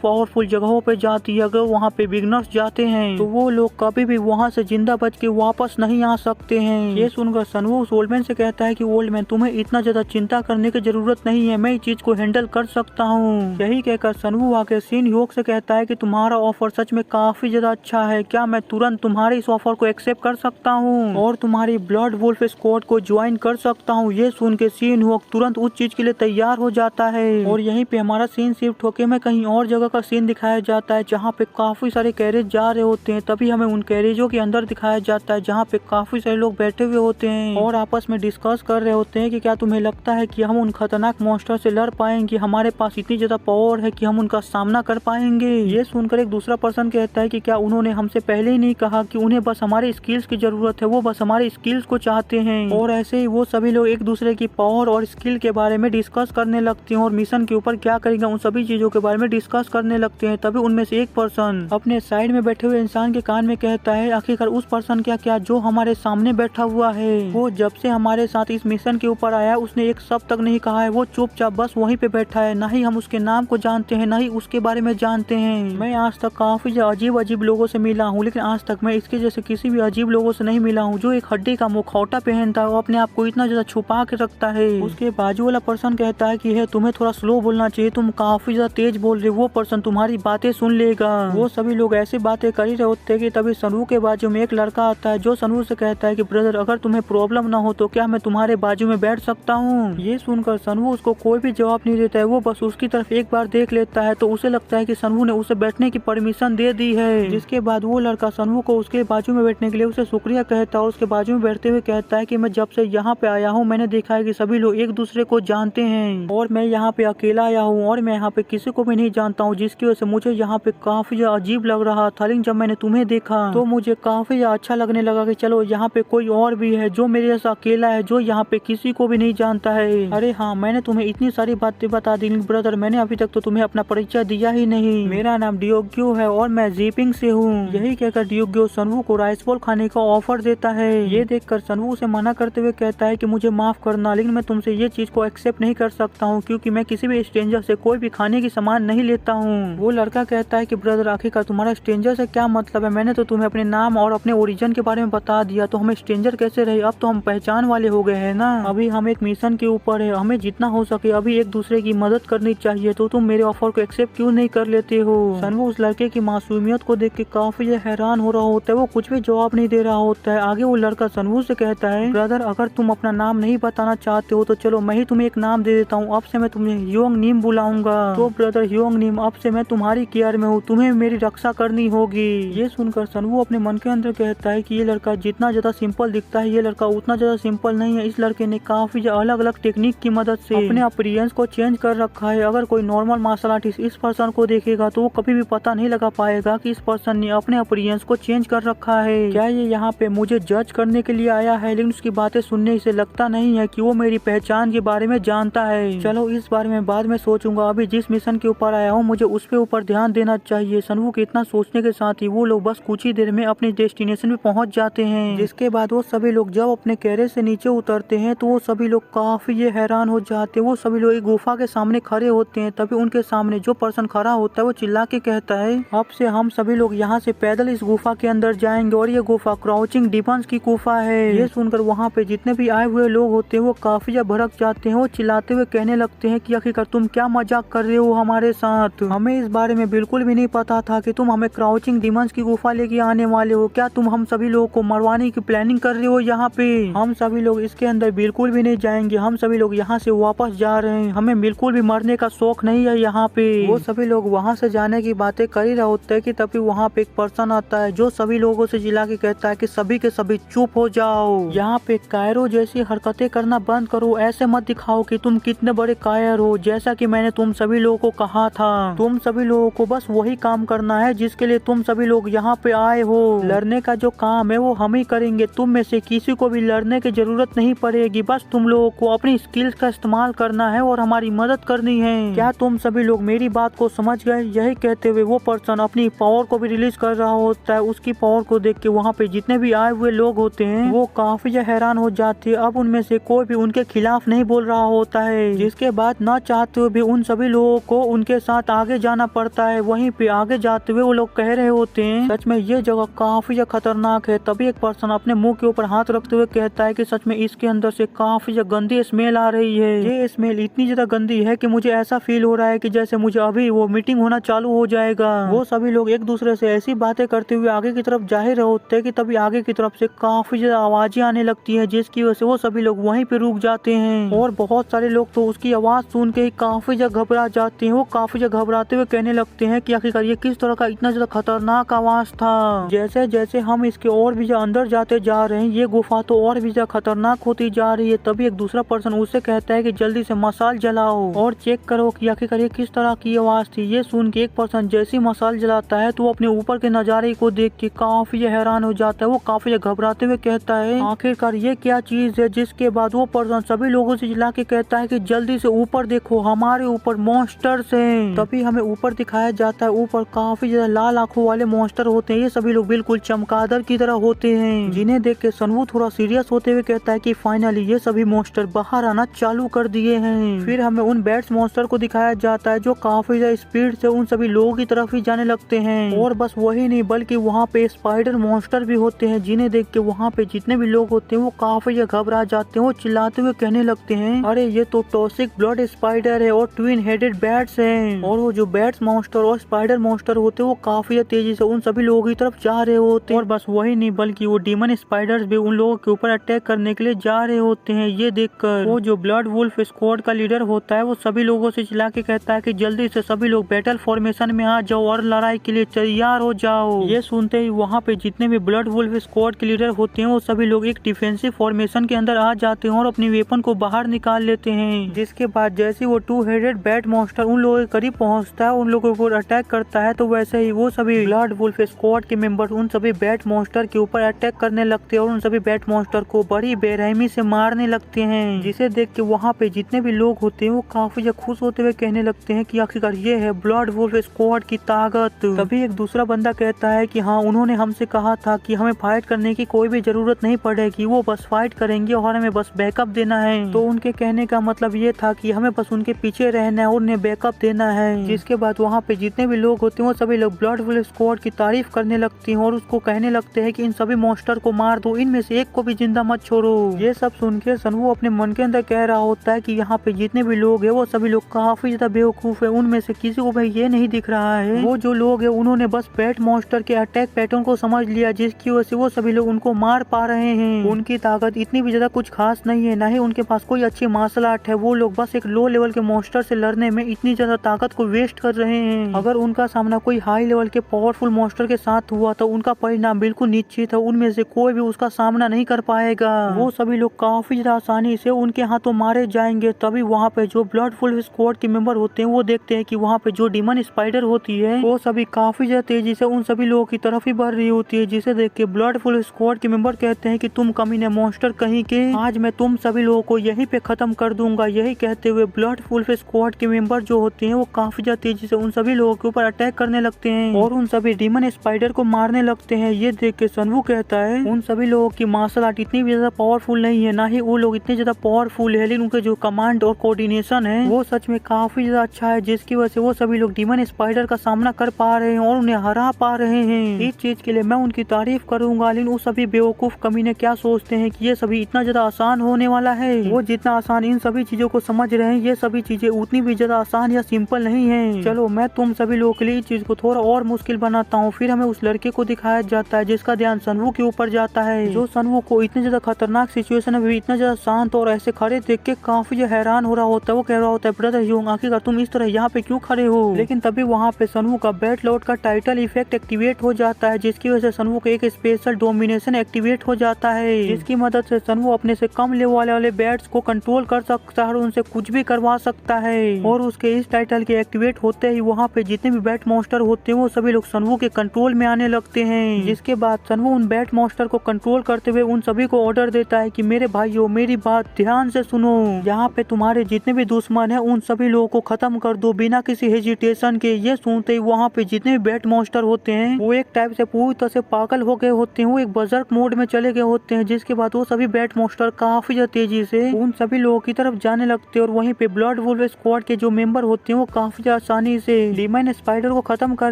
पावरफुल जगहों पे जाती है। अगर वहाँ पे बिगनर्स जाते हैं तो वो लोग कभी भी वहाँ से जिंदा बच के वापस नहीं आ सकते हैं। ये सुनकर सनवू उस ओल्ड मैन से कहता है कि ओल्ड मैन तुम्हें इतना ज्यादा चिंता करने की जरूरत नहीं है, मैं इस चीज को हैंडल कर सकता हूँ। यही कहकर सनवू आके सीन ह्योक से कहता है कि तुम्हारा ऑफर सच में काफी ज्यादा अच्छा है, क्या मैं तुरंत तुम्हारे इस ऑफर को एक्सेप्ट कर सकता हूँ और तुम्हारी ब्लड वुल्फ स्क्वाड को ज्वाइन कर सकता हूँ। ये सुन के सीन ह्योक तुरंत उस चीज के लिए तैयार हो जाता है और यहीं पे हमारा सीन शिफ्ट होके में कहीं और जगह का सीन दिखाया जाता है जहाँ पे काफी सारे कैरेज जा रहे होते हैं। तभी हमें उन कैरेजों के अंदर दिखाया जाता है जहाँ पे काफी सारे लोग बैठे हुए होते हैं और आपस में डिस्कस कर रहे होते हैं कि क्या तुम्हें लगता है कि हम उन खतरनाक मॉन्स्टर से लड़ पाएंगे, हमारे पास इतनी ज्यादा पावर है कि हम उनका सामना कर पाएंगे। ये सुनकर एक दूसरा पर्सन कहता है कि क्या उन्होंने हमसे पहले ही नहीं कहा कि उन्हें बस हमारे स्किल्स की जरूरत है, वो बस हमारे स्किल्स को चाहते हैं। और ऐसे ही वो सभी लोग एक दूसरे की पावर और स्किल के बारे में डिस्कस करने लगते हैं और मिशन के ऊपर क्या करेंगे उन सभी चीजों के बारे में डिस्कस करने लगते हैं। तभी उनमें से एक पर्सन अपने साइड में बैठे हुए इंसान के कान में कहता है, आखिरकार उस पर्सन क्या जो हमारे सामने बैठा हुआ है वो जब से हमारे साथ इस मिशन के ऊपर आया उसने एक शब्द तक नहीं कहा है, वो चुपचाप बस वहीं पे बैठा है। ना ही हम उसके नाम को जानते हैं, ना ही उसके बारे में जानते हैं। मैं आज तक काफी अजीब लोगों से मिला हूँ, लेकिन आज तक मैं इसके जैसे किसी भी अजीब लोगों से नहीं मिला हूँ जो एक हड्डी का मुखौटा पहनता है और अपने आप को इतना ज्यादा छुपा के रखता है। उसके बाजू वाला पर्सन कहता है कि है तुम्हें थोड़ा स्लो बोलना चाहिए, तुम काफी ज्यादा तेज बोल रहे हो, वो पर्सन तुम्हारी बातें सुन लेगा। वो सभी लोग ऐसी बातें कर ही रहे होते हैं कि तभी सनवू के बाजू में एक लड़का आता है जो सनवू से कहता है कि ब्रदर अगर तुम्हें प्रॉब्लम ना हो तो क्या मैं तुम्हारे बाजू में बैठ सकता हूँ। ये सुनकर सनवू उसको कोई भी जवाब नहीं देता है, वो बस उसकी तरफ एक बार देख लेता है तो उसे लगता है कि सनवू ने उसे बैठने की परमिशन दे दी है। जिसके बाद वो लड़का सनवू को उसके बाजू में बैठने के लिए उसे शुक्रिया कहता है और उसके बाजू में बैठते हुए कहता है कि मैं जब से यहाँ पे आया हूँ मैंने देखा है कि सभी लोग एक दूसरे को जानते हैं और मैं यहाँ पे अकेला आया हूँ और मैं यहाँ पे किसी को भी नहीं जानता हूँ, जिसकी वजह से मुझे यहाँ पे काफी अजीब लग रहा था। लेकिन जब मैंने तुम्हें देखा तो मुझे काफी अच्छा लगने लगा कि चलो यहाँ पे कोई और भी है जो मेरे जैसा अकेला है, जो यहाँ पे किसी को भी नहीं जानता है। अरे हाँ, मैंने तुम्हें इतनी सारी बातें बता दी ब्रदर, मैंने अभी तक तो तुम्हें अपना परिचय दिया ही नहीं। मेरा नाम डियोग्यो है और मैं जीपिंग से हूँ। यही कहकर डियोग्यो सनवू को राइस बॉल खाने का ऑफर देता है। ये देखकर सनवू उसे मना करते हुए कहता है कि मुझे माफ करना, लेकिन मैं तुमसे ये चीज को एक्सेप्ट नहीं कर सकता हूँ क्योंकि मैं किसी भी स्ट्रेंजर से कोई भी खाने की सामान नहीं लेता हूँ। वो लड़का कहता है कि ब्रदर आखिरकार तुम्हारा स्ट्रेंजर से क्या मतलब है, मैंने तो तुम्हें अपने नाम और अपने ओरिजिन के बारे में बता दिया, तो हमें स्ट्रेंजर कैसे रहे, अब तो हम पहचान वाले हो गए हैं ना। अभी हम एक मिशन के ऊपर है, हमें जितना हो सके अभी एक दूसरे की मदद करनी चाहिए, तो तुम मेरे ऑफर को एक्सेप्ट क्यों नहीं कर लेते हो। सनवू उस लड़के की मासूमियत को देख के काफी हैरान हो रहा होता है, वो कुछ भी जवाब नहीं दे रहा होता है। आगे वो लड़का सनवू से कहता है, ब्रदर अगर तुम अपना नाम नहीं बताना चाहते हो तो चलो मैं ही तुम्हें एक नाम दे देता हूँ, अब से मैं तुम्हें ह्योंग नीम बुलाऊंगा। तो ब्रदर ह्योंग नीम, अब से मैं तुम्हारी केयर में हूँ, तुम्हें मेरी रक्षा करनी होगी। ये सुनकर सनवू अपने मन के अंदर कहता है कि ये लड़का जितना ज्यादा सिंपल दिखता है ये लड़का उतना ज्यादा सिंपल नहीं है। इस लड़के ने काफी अलग अलग टेक्निक की मदद से अपने अपीयरेंस को चेंज कर रखा है। अगर कोई नॉर्मल मार्शल आर्टिस्ट इस पर्सन को देखेगा तो वो कभी भी पता नहीं लगा पाएगा कि इस पर्सन ने अपने अपीयरेंस को चेंज कर रखा है। क्या ये यहाँ पे मुझे जज करने के लिए आया है, लेकिन उसकी बातें सुनने से लगता नहीं है कि वो मेरी पहचान के बारे में जानता है। चलो इस बारे में बाद में सोचूंगा, अभी जिस मिशन के ऊपर आया हूँ मुझे उस पे ऊपर ध्यान देना चाहिए। सनवू के इतना सोचने के साथ ही वो लोग बस कुछ ही देर में अपने डेस्टिनेशन में पहुंच जाते हैं। जिसके बाद वो सभी लोग जब अपने कैरेज से नीचे उतरते हैं तो वो सभी लोग काफी हैरान हो जाते हैं। वो सभी लोग एक गुफा के सामने खड़े होते हैं। तभी उनके सामने जो पर्सन खड़ा होता है वो चिल्ला के कहता है, अब से हम सभी लोग यहाँ से पैदल इस गुफा के अंदर जाएंगे और ये गुफा क्राउचिंग डिमंस की गुफा है। ये सुनकर वहाँ पे जितने भी आए हुए लोग होते हैं वो काफी ज्यादा भड़क जाते हैं। वो चिल्लाते हुए कहने लगते हैं कि आखिरकार तुम क्या मजाक कर रहे हो हमारे साथ, हमें इस बारे में बिल्कुल भी नहीं पता था कि तुम हमें क्राउचिंग डिमंस की गुफा लेके आने वाले हो। क्या तुम हम सभी लोगों को मरवाने की प्लानिंग कर रहे हो यहाँ पे? हम सभी लोग इसके अंदर बिल्कुल भी नहीं जाएंगे, हम सभी लोग यहाँ से वापस जा रहे हैं, हमें बिल्कुल भी मरने का शौक नहीं है यहाँ पे। वो सभी लोग वहाँ से जाने की बातें कर ही रहे होते हैं कि तभी वहाँ पे एक पर्सन आता है जो सभी लोगों से चिल्ला के कहता है कि सभी के सभी चुप हो जाओ, यहाँ पे कायरो जैसी हरकतें करना बंद करो, ऐसे मत दिखाओ कि तुम कितने बड़े कायर हो। जैसा कि मैंने तुम सभी लोगों को कहा था, तुम सभी लोगों को बस वही काम करना है जिसके लिए तुम सभी लोग यहाँ पे आए हो। लड़ने का जो काम है वो हम ही करेंगे, तुम में से किसी को भी लड़ने की जरूरत नहीं पड़ेगी। बस तुम लोगों को अपनी स्किल्स का इस्तेमाल करना है और हमारी मदद करनी है। क्या तुम सभी लोग मेरी बात को समझ गए? यही कहते हुए वो पर्सन अपनी पावर को भी रिलीज कर रहा होता है। उसकी पावर को देख के वहाँ पे जितने भी आए हुए लोग होते हैं वो काफी हैरान हो जाते हैं। अब उनमें से कोई भी उनके खिलाफ नहीं बोल रहा होता है, जिसके बाद न चाहते हुए भी उन सभी लोगों को उनके साथ आगे जाना पड़ता है। वहीं पे आगे जाते हुए वो लोग कह रहे होते हैं, सच में ये जगह काफी खतरनाक है। तभी एक पर्सन अपने मुंह के ऊपर हाथ रखते हुए कहता है कि सच में इसके अंदर से काफी गंदी स्मेल आ रही है। ये स्मेल इतनी ज्यादा गंदी है कि मुझे ऐसा फील हो रहा है कि जैसे मुझे अभी वो मीटिंग होना चालू हो जाएगा। वो सभी लोग एक दूसरे से ऐसी बातें करते हुए आगे की तरफ जा ही रहे होते हैं कि तभी आगे की तरफ से काफी ज्यादा आवाजें आने लगती है, जिसकी वजह से वो सभी लोग वहीं पे रुक जाते हैं। और बहुत सारे लोग तो उसकी आवाज सुन के ही काफी ज्यादा घबरा जाते हैं। वो काफी ज्यादा घबराते हुए कहने लगते हैं कि आखिरकार ये किस तरह का इतना ज्यादा खतरनाक आवाज था। जैसे जैसे हम इसके और भी अंदर जाते जा रहे हैं ये गुफा तो और भी ज्यादा खतरनाक होती जा रही है। तभी एक दूसरा पर्सन उससे कहता है कि जल्दी से मसाल जलाओ और चेक करो कि आखिरकार ये किस तरह की आवाज थी। ये सुन के एक पर्सन जैसी मसाल जलाता है तो वो अपने ऊपर के नजारे को देख के काफी हैरान हो जाता है। वो काफी घबराते हुए कहता है आखिरकार ये क्या चीज है। जिसके बाद वो पर्सन सभी लोगों से चिल्ला के कहता है कि जल्दी से ऊपर देखो, हमारे ऊपर मॉन्स्टर्स हैं। तभी हमें ऊपर दिखाया जाता है, ऊपर काफी ज्यादा लाल आंखों वाले मॉन्स्टर होते हैं। ये सभी लोग बिल्कुल चमगादड़ की तरह होते हैं, जिन्हें देख के सनवू थोड़ा सीरियस होते हुए कहता है कि फाइनली ये सभी मॉन्स्टर बाहर आना चालू कर दिए हैं। फिर हमें उन बैट्स मॉन्स्टर को दिखाया जाता है जो काफी ज्यादा स्पीड से उन सभी लोगों की तरफ ही जाने लगते हैं। और बस वही नहीं बल्कि वहाँ पे स्पाइडर मॉन्स्टर भी होते हैं, जिन्हें देख के वहाँ पे जितने भी लोग होते हैं वो काफी घबरा जाते हैं। वो चिल्लाते हुए कहने लगते हैं, अरे ये तो टॉक्सिक ब्लड स्पाइडर है और ट्विन हेडेड बैट्स हैं। और वो जो बैट्स मॉन्स्टर और स्पाइडर मॉन्स्टर होते हैं वो काफी तेजी से उन सभी लोगों की तरफ जा रहे होते हैं। और बस वही नहीं बल्कि वो डीमन स्पाइडर्स भी उन लोगों के ऊपर अटैक करने के लिए जा रहे होते हैं। ये देखकर वो जो ब्लड वुल्फ स्क्वाड का लीडर होता है वो सभी लोगों से चिल्ला के कहता है कि जल्दी से सभी लोग बैटल फॉर्मेशन में आ जाओ और लड़ाई के लिए तैयार हो जाओ। ये सुनते ही वहाँ पे जितने भी ब्लड वुल्फ स्क्वाड के लीडर होते हैं वो सभी लोग एक डिफेंसिव फॉर्मेशन के अंदर आ जाते हैं और अपनी वेपन को बाहर निकाल लेते हैं। जिसके बाद जैसे वो टू हेडेड बैट मॉन्स्टर उन लोगों के करीब पहुँचता है, उन लोगों को अटैक करता है, तो वैसे ही वो सभी ब्लड वुल्फ स्क्वाड के मेंबर उन सभी बैट मॉन्स्टर के ऊपर अटैक करने लगते हैं और उन सभी बैट मॉन्स्टर को बड़ी बेरहमी से मारने लगते हैं। जिसे देख के वहाँ पे जितने भी लोग होते हैं वो काफी खुश होते हुए कहने लगते हैं कि आखिरकार ये है ब्लड वुल्फ स्क्वाड की ताकत। तभी एक दूसरा बंदा कहता है कि हाँ, उन्होंने हमसे कहा था कि हमें फाइट करने की कोई भी जरूरत नहीं पड़ेगी, वो बस फाइट करेंगे और हमें बस बैकअप देना है। तो उनके कहने का मतलब ये था कि हमें बस उनके पीछे रहना है और उन्हें बैकअप देना है। जिसके बाद वहाँ पे जितने भी लोग होते हैं वो सभी लोग ब्लड वुल्फ स्क्वाड की तारीफ करने लगते हैं और उसको कहने लगते हैं कि इन सभी मॉन्स्टर को मार दो, इनमें से एक को भी जिंदा मत छोड़ो। ये सब सुन के सनवू अपने मन के अंदर कह रहा होता है कि यहाँ पे जितने भी लोग हैं वो सभी लोग काफी ज्यादा बेवकूफ है, उनमें से किसी को भाई ये नहीं दिख रहा है वो जो लोग हैं उन्होंने बस बैट मॉन्स्टर के अटैक पैटर्न को समझ लिया, जिसकी वजह से वो सभी लोग उनको मार पा रहे हैं। उनकी ताकत इतनी भी ज्यादा कुछ खास नहीं है, ना ही उनके पास कोई अच्छी मार्शल आर्ट है। वो लोग बस एक लो लेवल के मॉन्स्टर से लड़ने में इतनी ज्यादा ताकत को वेस्ट कर रहे हैं। अगर उनका सामना कोई हाई लेवल के पावरफुल मॉन्स्टर के साथ हुआ तो उनका परिणाम बिल्कुल निश्चित है, उनमें से कोई भी उसका सामना नहीं कर पाएगा। वो सभी लोग काफी ज्यादा आसानी से उनके हाथों मारे जाएंगे। तभी वहाँ पे जो ब्लड वुल्फ स्क्वाड के मेंबर होते हैं वो देखते हैं कि वहाँ पे जो डीमन स्पाइडर होती है वो सभी काफी ज्यादा तेजी से उन सभी लोगों की तरफ ही बढ़ रही होती है। जिसे देख के ब्लड वुल्फ स्क्वाड के मेंबर कहते हैं कि तुम कमीने मॉन्स्टर कहीं के, आज मैं तुम सभी लोगों को यहीं पे खत्म कर दूंगा। यही कहते हुए ब्लड वुल्फ स्क्वाड के मेंबर जो होते हैं वो काफी ज्यादा तेजी से उन सभी लोगों के ऊपर अटैक करने लगते हैं और उन सभी डीमन स्पाइडर को मारने लगते हैं। ये देख के सनवू कहता है उन सभी लोगों की मार्शल आर्ट इतनी भी ज्यादा पावरफुल नहीं है, ना ही वो लोग इतने ज्यादा पावरफुल है, लेकिन उनके जो कमांड और कोऑर्डिनेशन है वो सच में काफी ज्यादा अच्छा है, जिसकी वजह से वो सभी लोग डीमन स्पाइडर का सामना कर पा रहे हैं और उन्हें हरा पा रहे हैं। इस चीज के लिए मैं उनकी तारीफ करूंगा, लेकिन वो सभी बेवकूफ कमीने क्या सोचते हैं कि ये सभी इतना ज्यादा आसान होने वाला है। वो जितना आसान इन सभी चीजों को समझ रहे हैं, ये सभी चीजें उतनी भी ज्यादा आसान या सिंपल नहीं है। चलो मैं तुम सभी लोगों के लिए इस चीज को थोड़ा और मुश्किल बनाता हूँ। फिर हमें उस लड़के को दिखाया जाता है जिसका ध्यान सनवू के ऊपर जाता है, जो सनवू को इतनी ज्यादा खतरनाक सिचुएशन में भी इतना ज्यादा शांत और ऐसे खड़े देख के काफी हैरान हो रहा होता है। वो कह रहा होता है, ब्रदर ह्यूंग आखिरकार तुम इस तरह यहाँ पे क्यों खड़े हो? लेकिन तभी वहाँ पे सनवू का बैट लॉर्ड का टाइटल इफेक्ट एक्टिवेट हो जाता है, जिसकी वजह से सनवू का एक स्पेशल डोमिनेशन एक्टिवेट हो जाता है, जिसकी मदद से सनवू अपने से कम लेवल वाले बैट्स को कंट्रोल कर सकता है और उनसे कुछ भी करवा सकता है। और उसके इस टाइटल के एक्टिवेट होते ही वहाँ पे जितने भी बैट मॉन्स्टर होते हैं वो सभी लोग सनवू के कंट्रोल में आने लगते हैं। जिसके बाद सनवू उन बैट मॉन्स्टर को कंट्रोल करते हुए उन सभी को ऑर्डर देता है कि मेरे भाइयों मेरी बात ध्यान से सुनो, यहाँ पे तुम्हारे जितने भी दुश्मन है उन सभी लोगों को खत्म कर दो बिना किसी हेजिटेशन के। ये सुनते ही वहाँ पे जितने भी बैट मॉन्स्टर होते हैं वो एक टाइप से पूरी तरह से पागल हो गए होते हैं, वो एक बजर्क मोड में चले गए होते हैं। जिसके बाद वो सभी बैट मॉन्स्टर काफी तेजी से उन सभी लोगों की तरफ जाने लगते हैं और वहीं पे ब्लड वुल्फ स्क्वाड के जो मेंबर होते हैं वो काफी आसानी से डीमन स्पाइडर को खत्म कर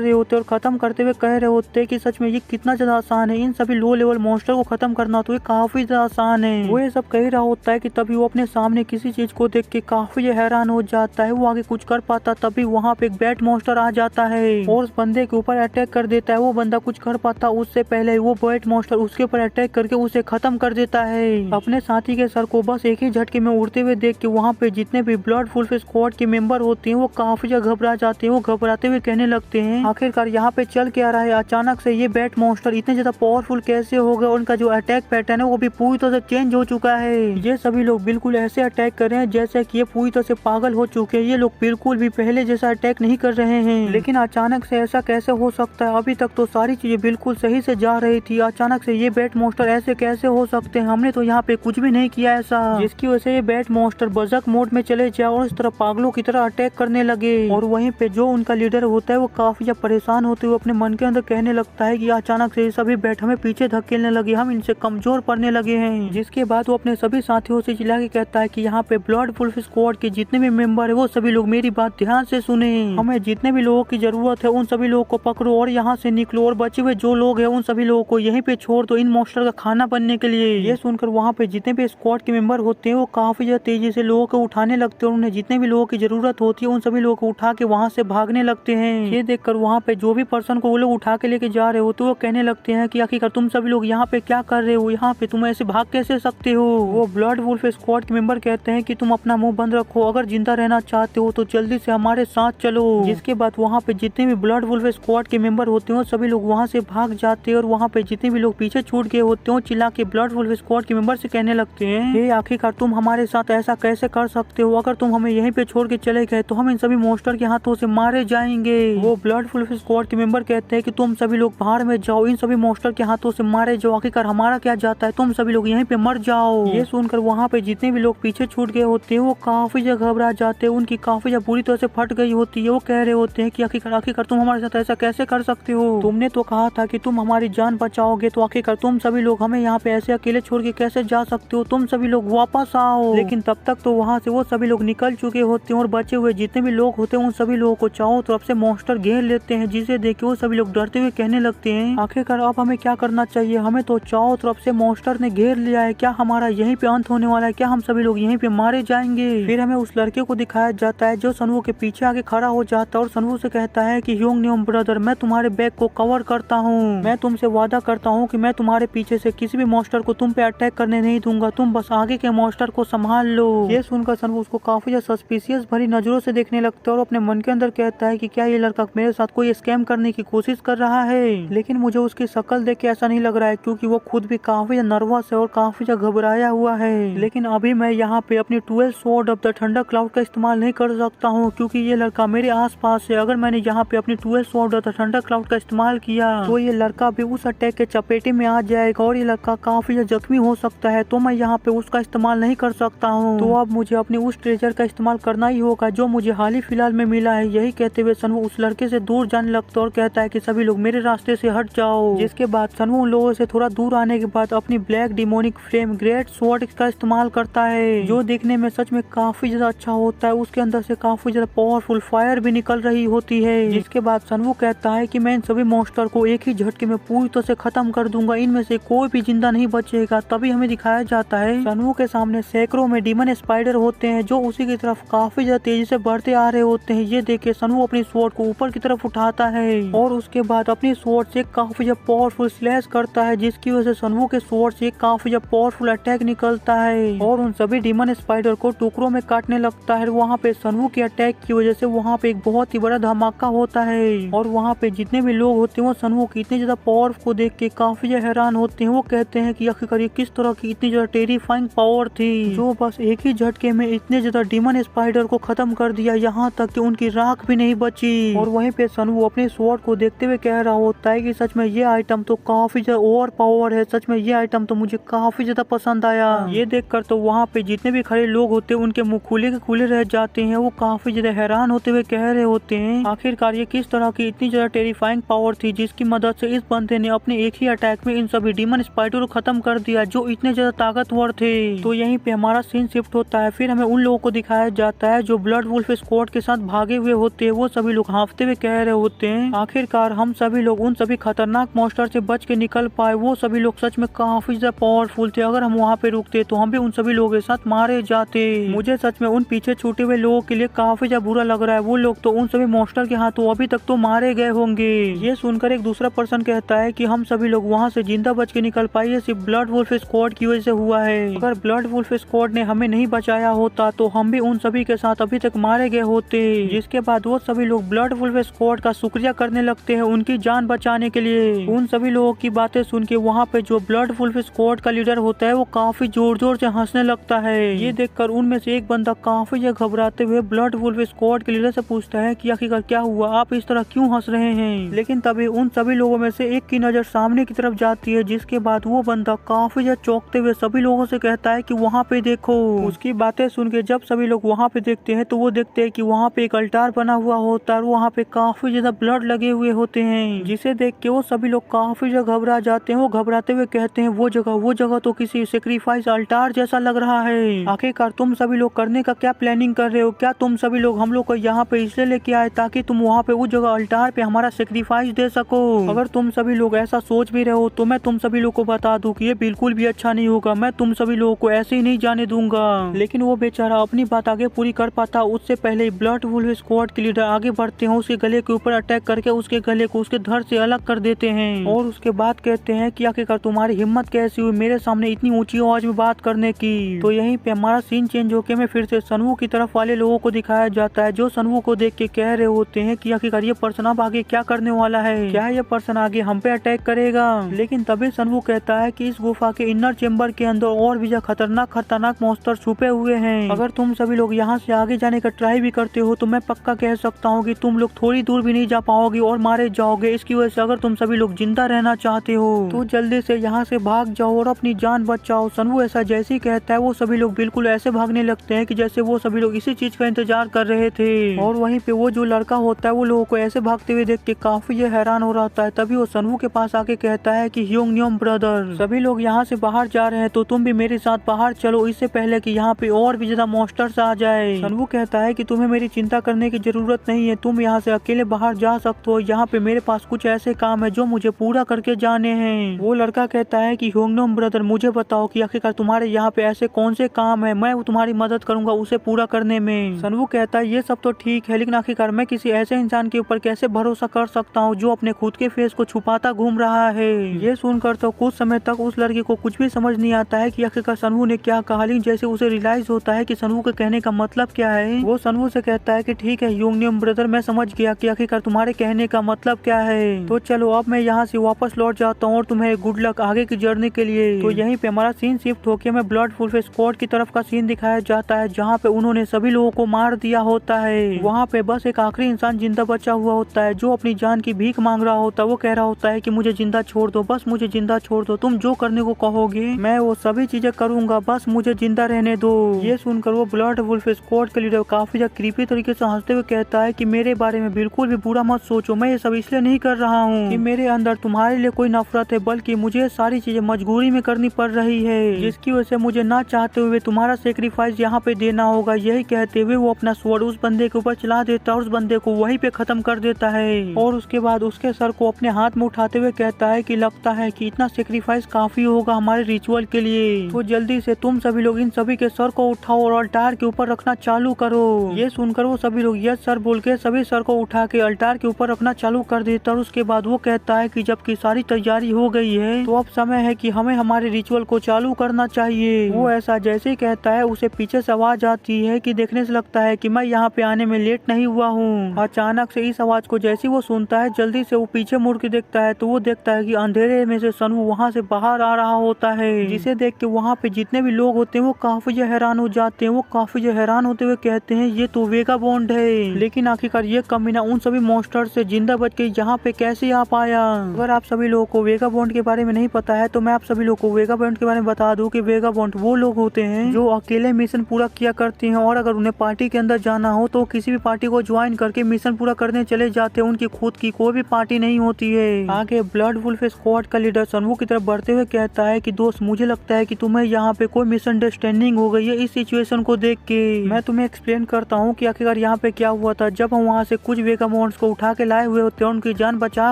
रहे होते हैं और खत्म करते हुए कह रहे होते हैं कि सच में ये कितना ज्यादा आसान है, इन सभी लो लेवल मॉन्स्टर को खत्म करना तो ये काफी ज्यादा आसान है। वो ये सब कह रहा होता है कि तभी वो अपने सामने किसी चीज को देख के काफी हैरान हो जाता है, वो आगे कुछ कर पाता तभी वहाँ पे एक बैट मॉन्स्टर आ जाता है और उस बंदे के ऊपर अटैक कर देता है। वो बंदा कुछ कर पाता उससे पहले वो बैट मॉन्स्टर उसके ऊपर अटैक करके उसे खत्म कर देता है। अपने साथी के सर को बस एक ही झटके में उड़ते हुए देख के वहाँ पे जितने भी ब्लड वुल्फ स्क्वाड के मेंबर होते हैं वो काफी घबरा जाते हैं। वो घबराते हुए कहने लगते हैं आखिरकार यहाँ पे चल के आ रहा है, अचानक से ये बैट मॉन्स्टर इतने ज्यादा पावरफुल कैसे हो गए? उनका जो अटैक पैटर्न है वो भी पूरी तरह से चेंज हो चुका है। ये सभी लोग बिल्कुल ऐसे अटैक कर रहे हैं जैसे कि ये पूरी तरह से पागल हो चुके हैं। ये लोग बिल्कुल भी पहले जैसा अटैक नहीं कर रहे हैं, लेकिन अचानक से ऐसा कैसे हो सकता है? अभी तक तो सारी चीजें बिल्कुल सही से जा रही थी, अचानक से ये बैट मॉन्स्टर ऐसे कैसे हो सकते हैं? हमने तो यहाँ पे कुछ भी नहीं किया ऐसा। जिसकी वजह से ये बैट मॉन्स्टर बजक मोड में चले जाए और इस तरह पागलों की तरह अटैक करने लगे। और वहीं पे जो उनका लीडर होता है वो काफी परेशान होते हुए अपने मन के अंदर कहने लगता है कि अचानक से सभी बैट हमें पीछे धकेलने लगे, हम इनसे कमजोर पड़ने लगे हैं। जिसके बाद वो अपने सभी साथियों से चिल्ला के कहता है कि यहाँ पे ब्लड वुल्फ स्क्वाड के जितने भी मेंबर है वो सभी लोग मेरी बात ध्यान से सुने, हमें जितने भी लोगों की जरूरत है उन सभी लोगों को पकड़ो और यहाँ से निकलो और बचे हुए जो लोग हैं उन सभी लोगों को यहीं पे छोड़ दो इन मॉन्स्टर का खाना बनने के लिए। ये सुनकर वहाँ पे जितने भी स्क्वाड के मेंबर होते हैं वो काफी ज्यादा तेजी से लोगों को उठाने लगते हैं और उन्हें जितने भी लोगों की जरूरत होती है उन सभी लोगों को उठा के वहाँ से भागने लगते हैं। ये देखकर वहाँ पे जो भी पर्सन को वो लोग उठा के लेके जा रहे हो तो वो कहने लगते हैं कि आखिरकार तुम सभी लोग यहाँ पे क्या कर रहे हो, यहाँ पे तुम ऐसे भाग कैसे सकते हो? वो ब्लड वुल्फ स्क्वाड के मेंबर कहते हैं कि तुम अपना मुंह बंद रखो, अगर जिंदा रहना चाहते हो तो जल्दी से हमारे साथ चलो। जिसके बाद वहाँ पे जितने भी ब्लड वुल्फ स्क्वाड के मेंबर होते हैं सभी लोग वहाँ से भाग जाते हैं और वहाँ पे जितने भी लोग पीछे छूट गए होते हैं चिल्ला के ब्लड वुल्फ स्क्वाड के मेंबर से कहने लगते हैं ये आखिरकार तुम हमारे साथ ऐसा कैसे कर सकते हो? अगर तुम हमें यहीं पे छोड़ के चले गए तो हम इन सभी मॉन्स्टर के हाथों से मारे जाएंगे। वो ब्लड वुल्फ स्क्वाड के मेंबर कहते हैं कि तुम सभी लोग बाहर में जाओ, इन सभी मॉन्स्टर के हाथों से मारे जाओ, आखिरकार हमारा क्या जाता है, तुम सभी लोग यहीं पे मर जाओ। ये सुनकर वहाँ पे जितने भी लोग पीछे छूट गए होते हैं वो काफी घबरा जाते हैं, उनकी काफी बुरी तरह से फट गई होती है। वो कह रहे होते हैं कि आखिरकार तुम हमारे साथ ऐसा कैसे कर सकते हो? तुमने तो कहा था कि तुम हमारी जान बचाओगे, तो आखिरकार तुम सभी लोग हमें यहाँ पे ऐसे अकेले छोड़ के कैसे जा सकते हो? तुम सभी लोग वापस आओ। लेकिन तब तक तो वहाँ से वो सभी लोग निकल चुके होते हैं और बचे हुए जितने भी लोग होते हैं उन सभी लोगों को चारों तरफ से मॉन्स्टर घेर लेते हैं, जिसे देख के वो सभी लोग डरते हुए कहने लगते हैं आखिरकार अब हमें क्या करना चाहिए? हमें तो चारों तरफ से मॉन्स्टर ने घेर लिया है, क्या हमारा यहीं पे अंत होने वाला है? क्या हम सभी लोग यहीं पे मारे जाएंगे? फिर हमें उस लड़के को दिखाया जाता है जो सनवू के पीछे आगे खड़ा हो जाता है और सनवू से कहता है कि ह्यूंग न्योम ब्रदर, मैं तुम्हारे बैग को कवर करता हूँ, मैं तुमसे वादा करता हूँ कि मैं तुम्हारे पीछे से किसी भी मॉन्स्टर को तुम पे अटैक करने नहीं दूंगा, तुम बस आगे के मॉन्स्टर को संभाल लो। ये सुनकर सनवू उसको काफी सस्पिशियस भरी नजरों से देखने लगता है और अपने मन के अंदर कहता है कि क्या ये लड़का मेरे साथ कोई स्कैम करने की कोशिश कर रहा है? लेकिन मुझे उसकी शक्ल देख के ऐसा नहीं लग रहा है, क्योंकि वो खुद भी काफी नर्वस है और काफी घबराया हुआ है। लेकिन अभी मैं यहाँ पे अपनी 12 sword of the thunder cloud का इस्तेमाल नहीं कर सकता हूँ, क्योंकि ये लड़का मेरे आसपास है। अगर मैंने यहाँ पे अपनी 12 sword of the thunder cloud का इस्तेमाल किया तो ये लड़का भी उस अटैक के चपेटे में आ जाएगा और ये लड़का काफी जख्मी हो सकता है, तो मैं यहाँ पे उसका इस्तेमाल नहीं कर सकता हूँ। तो अब मुझे अपनी उस ट्रेजर का इस्तेमाल करना ही होगा जो मुझे हाल ही फिलहाल में मिला है। यही कहते हुए सनवू उस लड़के से दूर जाने लगता है और कहता है कि सभी लोग मेरे रास्ते से हट जाओ। जिसके बाद सनवू उन लोगों से थोड़ा दूर आने के बाद अपनी black demonic flame great sword का इस्तेमाल करता है, जो देखने में सच में काफी ज्यादा अच्छा होता है। उसके अंदर से काफी ज्यादा पावरफुल फायर भी निकल रही होती है। जिसके बाद सनवू कहता है कि मैं इन सभी मॉन्स्टर को एक ही झटके में पूरी तरह से खत्म कर दूंगा, इनमें से कोई भी जिंदा नहीं बचेगा। तभी हमें दिखाया जाता है सनवू के सामने सैकड़ों में डीमन स्पाइडर होते हैं जो उसी की तरफ काफी ज्यादा तेजी से बढ़ते आ रहे होते हैं। ये देख के सनवू अपनी स्वॉर्ड को ऊपर की तरफ उठाता है और उसके बाद अपनी स्वॉर्ड से काफी ज्यादा पावरफुल स्लैश करता है, जिसकी वजह से सनवू के स्वॉर्ड से काफी ज्यादा पावरफुल अटैक निकलता है और उन सभी डीमन स्पाइडर को टुकड़ों में काटने लगता है। वहाँ पे सनवू के अटैक की वजह से वहाँ पे एक बहुत ही बड़ा धमाका होता है और वहाँ पे जितने भी लोग होते हैं वो सनवू की इतनी ज्यादा पावर को देख के काफी ज्यादा हैरान होते हैं। वो कहते हैं कि आखिरकार ये किस तरह की इतनी ज्यादा टेरिफाइंग पावर थी जो बस एक ही झटके में इतने ज्यादा डीमन स्पाइडर को खत्म कर दिया, यहाँ तक कि उनकी राख भी नहीं बची। और वहीं पे सनवू अपने स्वॉर्ड को देखते हुए कह रहा होता है कि सच में ये आइटम तो काफी ज्यादा ओवर पावर है, सच में ये आइटम तो मुझे काफी ज्यादा पसंद आया। ये देखकर तो वहाँ पे जितने भी खड़े लोग होते हैं उनके मुंह खुले के खुले रह जाते हैं। वो काफी ज्यादा हैरान होते हुए कह रहे होते हैं आखिरकार ये किस तरह की इतनी ज्यादा टेरिफाइंग पावर थी जिसकी मदद से इस बंदे ने अपने एक ही अटैक में इन सभी डीमन स्पाइडर को खत्म कर दिया जो इतने ज्यादा ताकतवर थे। तो यहीं पे हमारा सीन शिफ्ट होता है। फिर हमें उन लोगों को दिखाया जाता है जो ब्लड वुल्फ स्क्वाड के साथ भागे हुए होते हैं। वो सभी लोग हाँफते हुए कह रहे होते हैं आखिरकार हम सभी लोग उन सभी खतरनाक मॉन्स्टर से बच के निकल पाए। वो सभी लोग सच में काफी ज्यादा पावरफुल थे, अगर हम वहाँ पे रुकते तो हम भी उन सभी लोगों के साथ मारे जाते। मुझे सच में उन पीछे छूटे हुए लोगों के लिए काफी ज्यादा बुरा लग रहा है। वो लोग तो उन सभी मॉन्स्टर के हाथों अभी तक तो मारे गए होंगे। ये सुनकर एक दूसरा पर्सन कहता है कि हम सभी लोग वहाँ से जिंदा बच के निकल पाए ये सिर्फ ब्लड वुल्फ स्क्वाड की वजह से हुआ है। अगर ब्लड वुल्फ स्क्वाड ने हमें नहीं बचाया होता तो हम भी उन सभी के साथ अभी तक मारे गए होते। जिसके बाद वो सभी लोग ब्लड वुल्फ स्क्वाड का शुक्रिया करने लगते हैं उनकी जान बचाने के लिए। उन सभी लोगों की बातें सुन के वहाँ पे जो ब्लड वुल्फ स्क्वाड का लीडर होता है वो काफी जोर जोर से हंसने लगता है। ये देखकर उनमें से एक बंदा काफी ज्यादा घबराते हुए ब्लड वुल्फ स्क्वाड के लीडर से पूछता है कि आखिरकार क्या हुआ, आप इस तरह क्यों हंस रहे हैं। लेकिन तभी उन सभी लोगों में से एक की नजर सामने की तरफ जाती है, जिसके बाद वो बंदा काफी ज्यादा चौंकते हुए सभी लोगों से कहता है कि वहाँ पे देखो। उसकी बातें सुन के जब सभी लोग वहाँ पे देखते हैं तो वो देखते हैं कि वहाँ पे एक अल्टार बना हुआ होता है और वहाँ पे काफी ज्यादा ब्लड लगे हुए होते हैं, जिसे देख के वो सभी लोग काफी ज्यादा घबरा जाते हैं। वो घबराते हुए कहते हैं वो जगह तो किसी सेक्रीफाइस अल्टार जैसा लग रहा है। आखिरकार तुम सभी लोग करने का क्या प्लानिंग कर रहे हो, क्या तुम सभी लोग हम लोग को यहाँ पे इसलिए लेके आए ताकि तुम वहाँ पे उस जगह अल्टार पे हमारा सेक्रीफाइस दे सको। अगर तुम सभी लोग ऐसा सोच भी रहे हो तो मैं तुम सभी लोग को बता दूं कि ये बिल्कुल भी अच्छा नहीं होगा, मैं तुम सभी लोगों को ऐसे ही नहीं जाने दूंगा। लेकिन वो बेचारा अपनी बात आगे पूरी कर पाता उससे पहले ब्लड वुल्फ स्क्वाड के लीडर आगे बढ़ते हैं, उसके गले के ऊपर अटैक करके उसके गले को उसके धड़ से अलग कर देते हैं और उसके बाद कहते हैं कि आखिरकार तुम्हारी हिम्मत कैसी हुई मेरे सामने इतनी ऊंची आवाज में बात करने की। तो यहीं पे हमारा सीन चेंज होके में फिर से सनवू की तरफ वाले लोगों को दिखाया जाता है जो सनवू को देख के कह रहे होते हैं कि आखिरकार ये पर्सन अब आगे क्या करने वाला है, क्या ये पर्सन आगे हम पे अटैक करेगा। लेकिन तभी सनवू कहता है कि इस गुफा के इनर चेम्बर के अंदर और भी खतरनाक मॉन्स्टर छुपे हुए हैं। अगर तुम सभी लोग यहाँ से आगे जाने का ट्राई भी करते हो तो मैं पक्का कह सकता हूँ कि तुम लोग थोड़ी दूर भी नहीं जा पाओगे और मारे जाओगे। इसकी वजह से अगर तुम सभी लोग जिंदा रहना चाहते हो तो जल्दी से यहाँ से भाग जाओ और अपनी जान बचाओ। सनवू ऐसा जैसे ही कहता है वो सभी लोग बिल्कुल ऐसे भागने लगते हैं कि जैसे वो सभी लोग इसी चीज का इंतजार कर रहे थे। और वहीं पे वो जो लड़का होता है वो लोगों को ऐसे भागते हुए देख के काफी हैरान हो रहा है। तभी वो सनवू के पास आके कहता है कि ह्योंगन्योम ब्रदर, सभी लोग यहाँ से बाहर जा रहे हैं तो तुम भी मेरे साथ बाहर चलो इससे पहले कि यहाँ पे और भी ज्यादा मॉन्स्टर्स आ जाए। सनवू कहता है कि तुम्हें मेरी चिंता करने की जरूरत नहीं है, तुम यहाँ से अकेले बाहर जा सकते हो, यहाँ पे मेरे पास कुछ ऐसे काम है जो मुझे पूरा करके जाने हैं। वो लड़का कहता है कि ह्योंगन्योम ब्रदर मुझे बताओ कि आखिरकार तुम्हारे यहाँ पे ऐसे कौन से काम है, मैं तुम्हारी मदद करूंगा उसे पूरा करने में। सनवू कहता है ये सब तो ठीक है लेकिन आखिरकार मैं किसी ऐसे इंसान के ऊपर कैसे भरोसा कर सकता हूँ जो अपने खुद के फेस को छुपाता घूम रहा है। ये सुनकर तो कुछ समय तक उस लड़के को कुछ भी समझ नहीं आता है कि आखिरकार सनवू ने क्या कहा, लेकिन जैसे उसे रियलाइज होता है कि सनवू के कहने का मतलब क्या है वो सनवू से कहता है कि ठीक है ह्योंगन्योम ब्रदर, मैं समझ गया कि आखिरकार तुम्हारे कहने का मतलब क्या है, तो चलो अब मैं यहाँ से वापस लौट जाता हूँ और तुम्हें गुड लक आगे की जर्नी के लिए। तो यहीं पे हमारा सीन शिफ्ट होकर हमें ब्लड वुल्फ स्क्वाड की तरफ का सीन दिखाया जाता है जहाँ पे उन्होंने सभी लोगों को मार दिया होता है। वहाँ पे बस एक आखिरी इंसान जिंदा बचा हुआ होता है जो अपनी जान की भीख मांग रहा होता है। वो कह रहा होता है कि मुझे जिंदा छोड़ दो, बस मुझे जिंदा छोड़ दो, तुम जो करने को कहोगे मैं वो सभी चीजें करूंगा, बस मुझे जिंदा रहने दो। ये सुनकर वो ब्लड वुल्फ स्क्वाड के लीडर काफी ज्यादा क्रीपी तरीके से हंसते हुए कहता है कि मेरे बारे में बिल्कुल भी बुरा मत सोचो, मैं ये सब इसलिए नहीं कर रहा हूँ कि मेरे अंदर तुम्हारे लिए कोई नफरत है, बल्कि मुझे सारी चीजें मजबूरी में करनी पड़ रही है जिसकी वजह से मुझे ना चाहते हुए तुम्हारा सेक्रीफाइस सेक्रीफाइस यहाँ पे देना होगा। यही कहते हुए वो अपना स्वॉर्ड उस बंदे के ऊपर चला देता है और उस बंदे को वहीं पे खत्म कर देता है। और उसके बाद उसके सर को अपने हाथ में उठाते हुए कहता है कि लगता है कि इतना सेक्रीफाइस काफी होगा हमारे रिचुअल के लिए, तो जल्दी से तुम सभी लोग इन सभी के सर को उठाओ और अल्टार के ऊपर रखना चालू करो। ये सुनकर वो सभी लोग यस सर बोल के सभी सर को उठा के अल्टार के ऊपर रखना चालू कर देता है। और उसके बाद वो कहता है कि जबकि सारी तैयारी हो गई है तो अब समय है कि हमें हमारे रिचुअल को चालू करना चाहिए। वो ऐसा जैसे ही कहता है उसे पीछे से आवाज आती है कि देखने से लगता है कि मैं यहाँ पे आने में लेट नहीं हुआ हूँ। अचानक से इस आवाज को जैसे वो सुनता है जल्दी से वो पीछे मुड़ के देखता है तो वो देखता है कि अंधेरे में से सनू वहाँ से बाहर आ रहा होता है, जिसे देख के वहाँ पे जितने भी लोग होते हैं वो काफी हैरान हो जाते हैं। वो काफी हैरान होते हुए कहते हैं ये तो वेगाबॉन्ड है, लेकिन आखिरकार ये कमीना उन सभी मॉन्स्टर से जिंदा बच के यहाँ पे कैसे आ पाया। अगर आप सभी लोगों को वेगाबॉन्ड के बारे में नहीं पता है तो मैं आप सभी लोगों को वेगाबॉन्ड के बारे में बता दूं कि वेगाबॉन्ड वो लोग होते हैं जो अकेले मिशन पूरा किया करते हैं और अगर उन्हें पार्टी के अंदर जाना हो तो किसी भी पार्टी को ज्वाइन करके मिशन पूरा करने चले जाते हैं। उनकी खुद की कोई भी पार्टी नहीं होती है। आगे ब्लड वुल्फ स्क्वाड का लीडर सनवू की तरफ बढ़ते हुए कहता है कि दोस्त मुझे लगता है कि तुम्हें यहाँ पे कोई मिसअंडरस्टैंडिंग हो गई है इस सिचुएशन को देख के। मैं तुम्हें एक्सप्लेन करता हूँ कि आखिरकार यहाँ पे क्या हुआ था। जब हम वहाँ से कुछ वेगाबॉन्ड्स को उठा के लाए हुए होते हैं, उनकी जान बचाए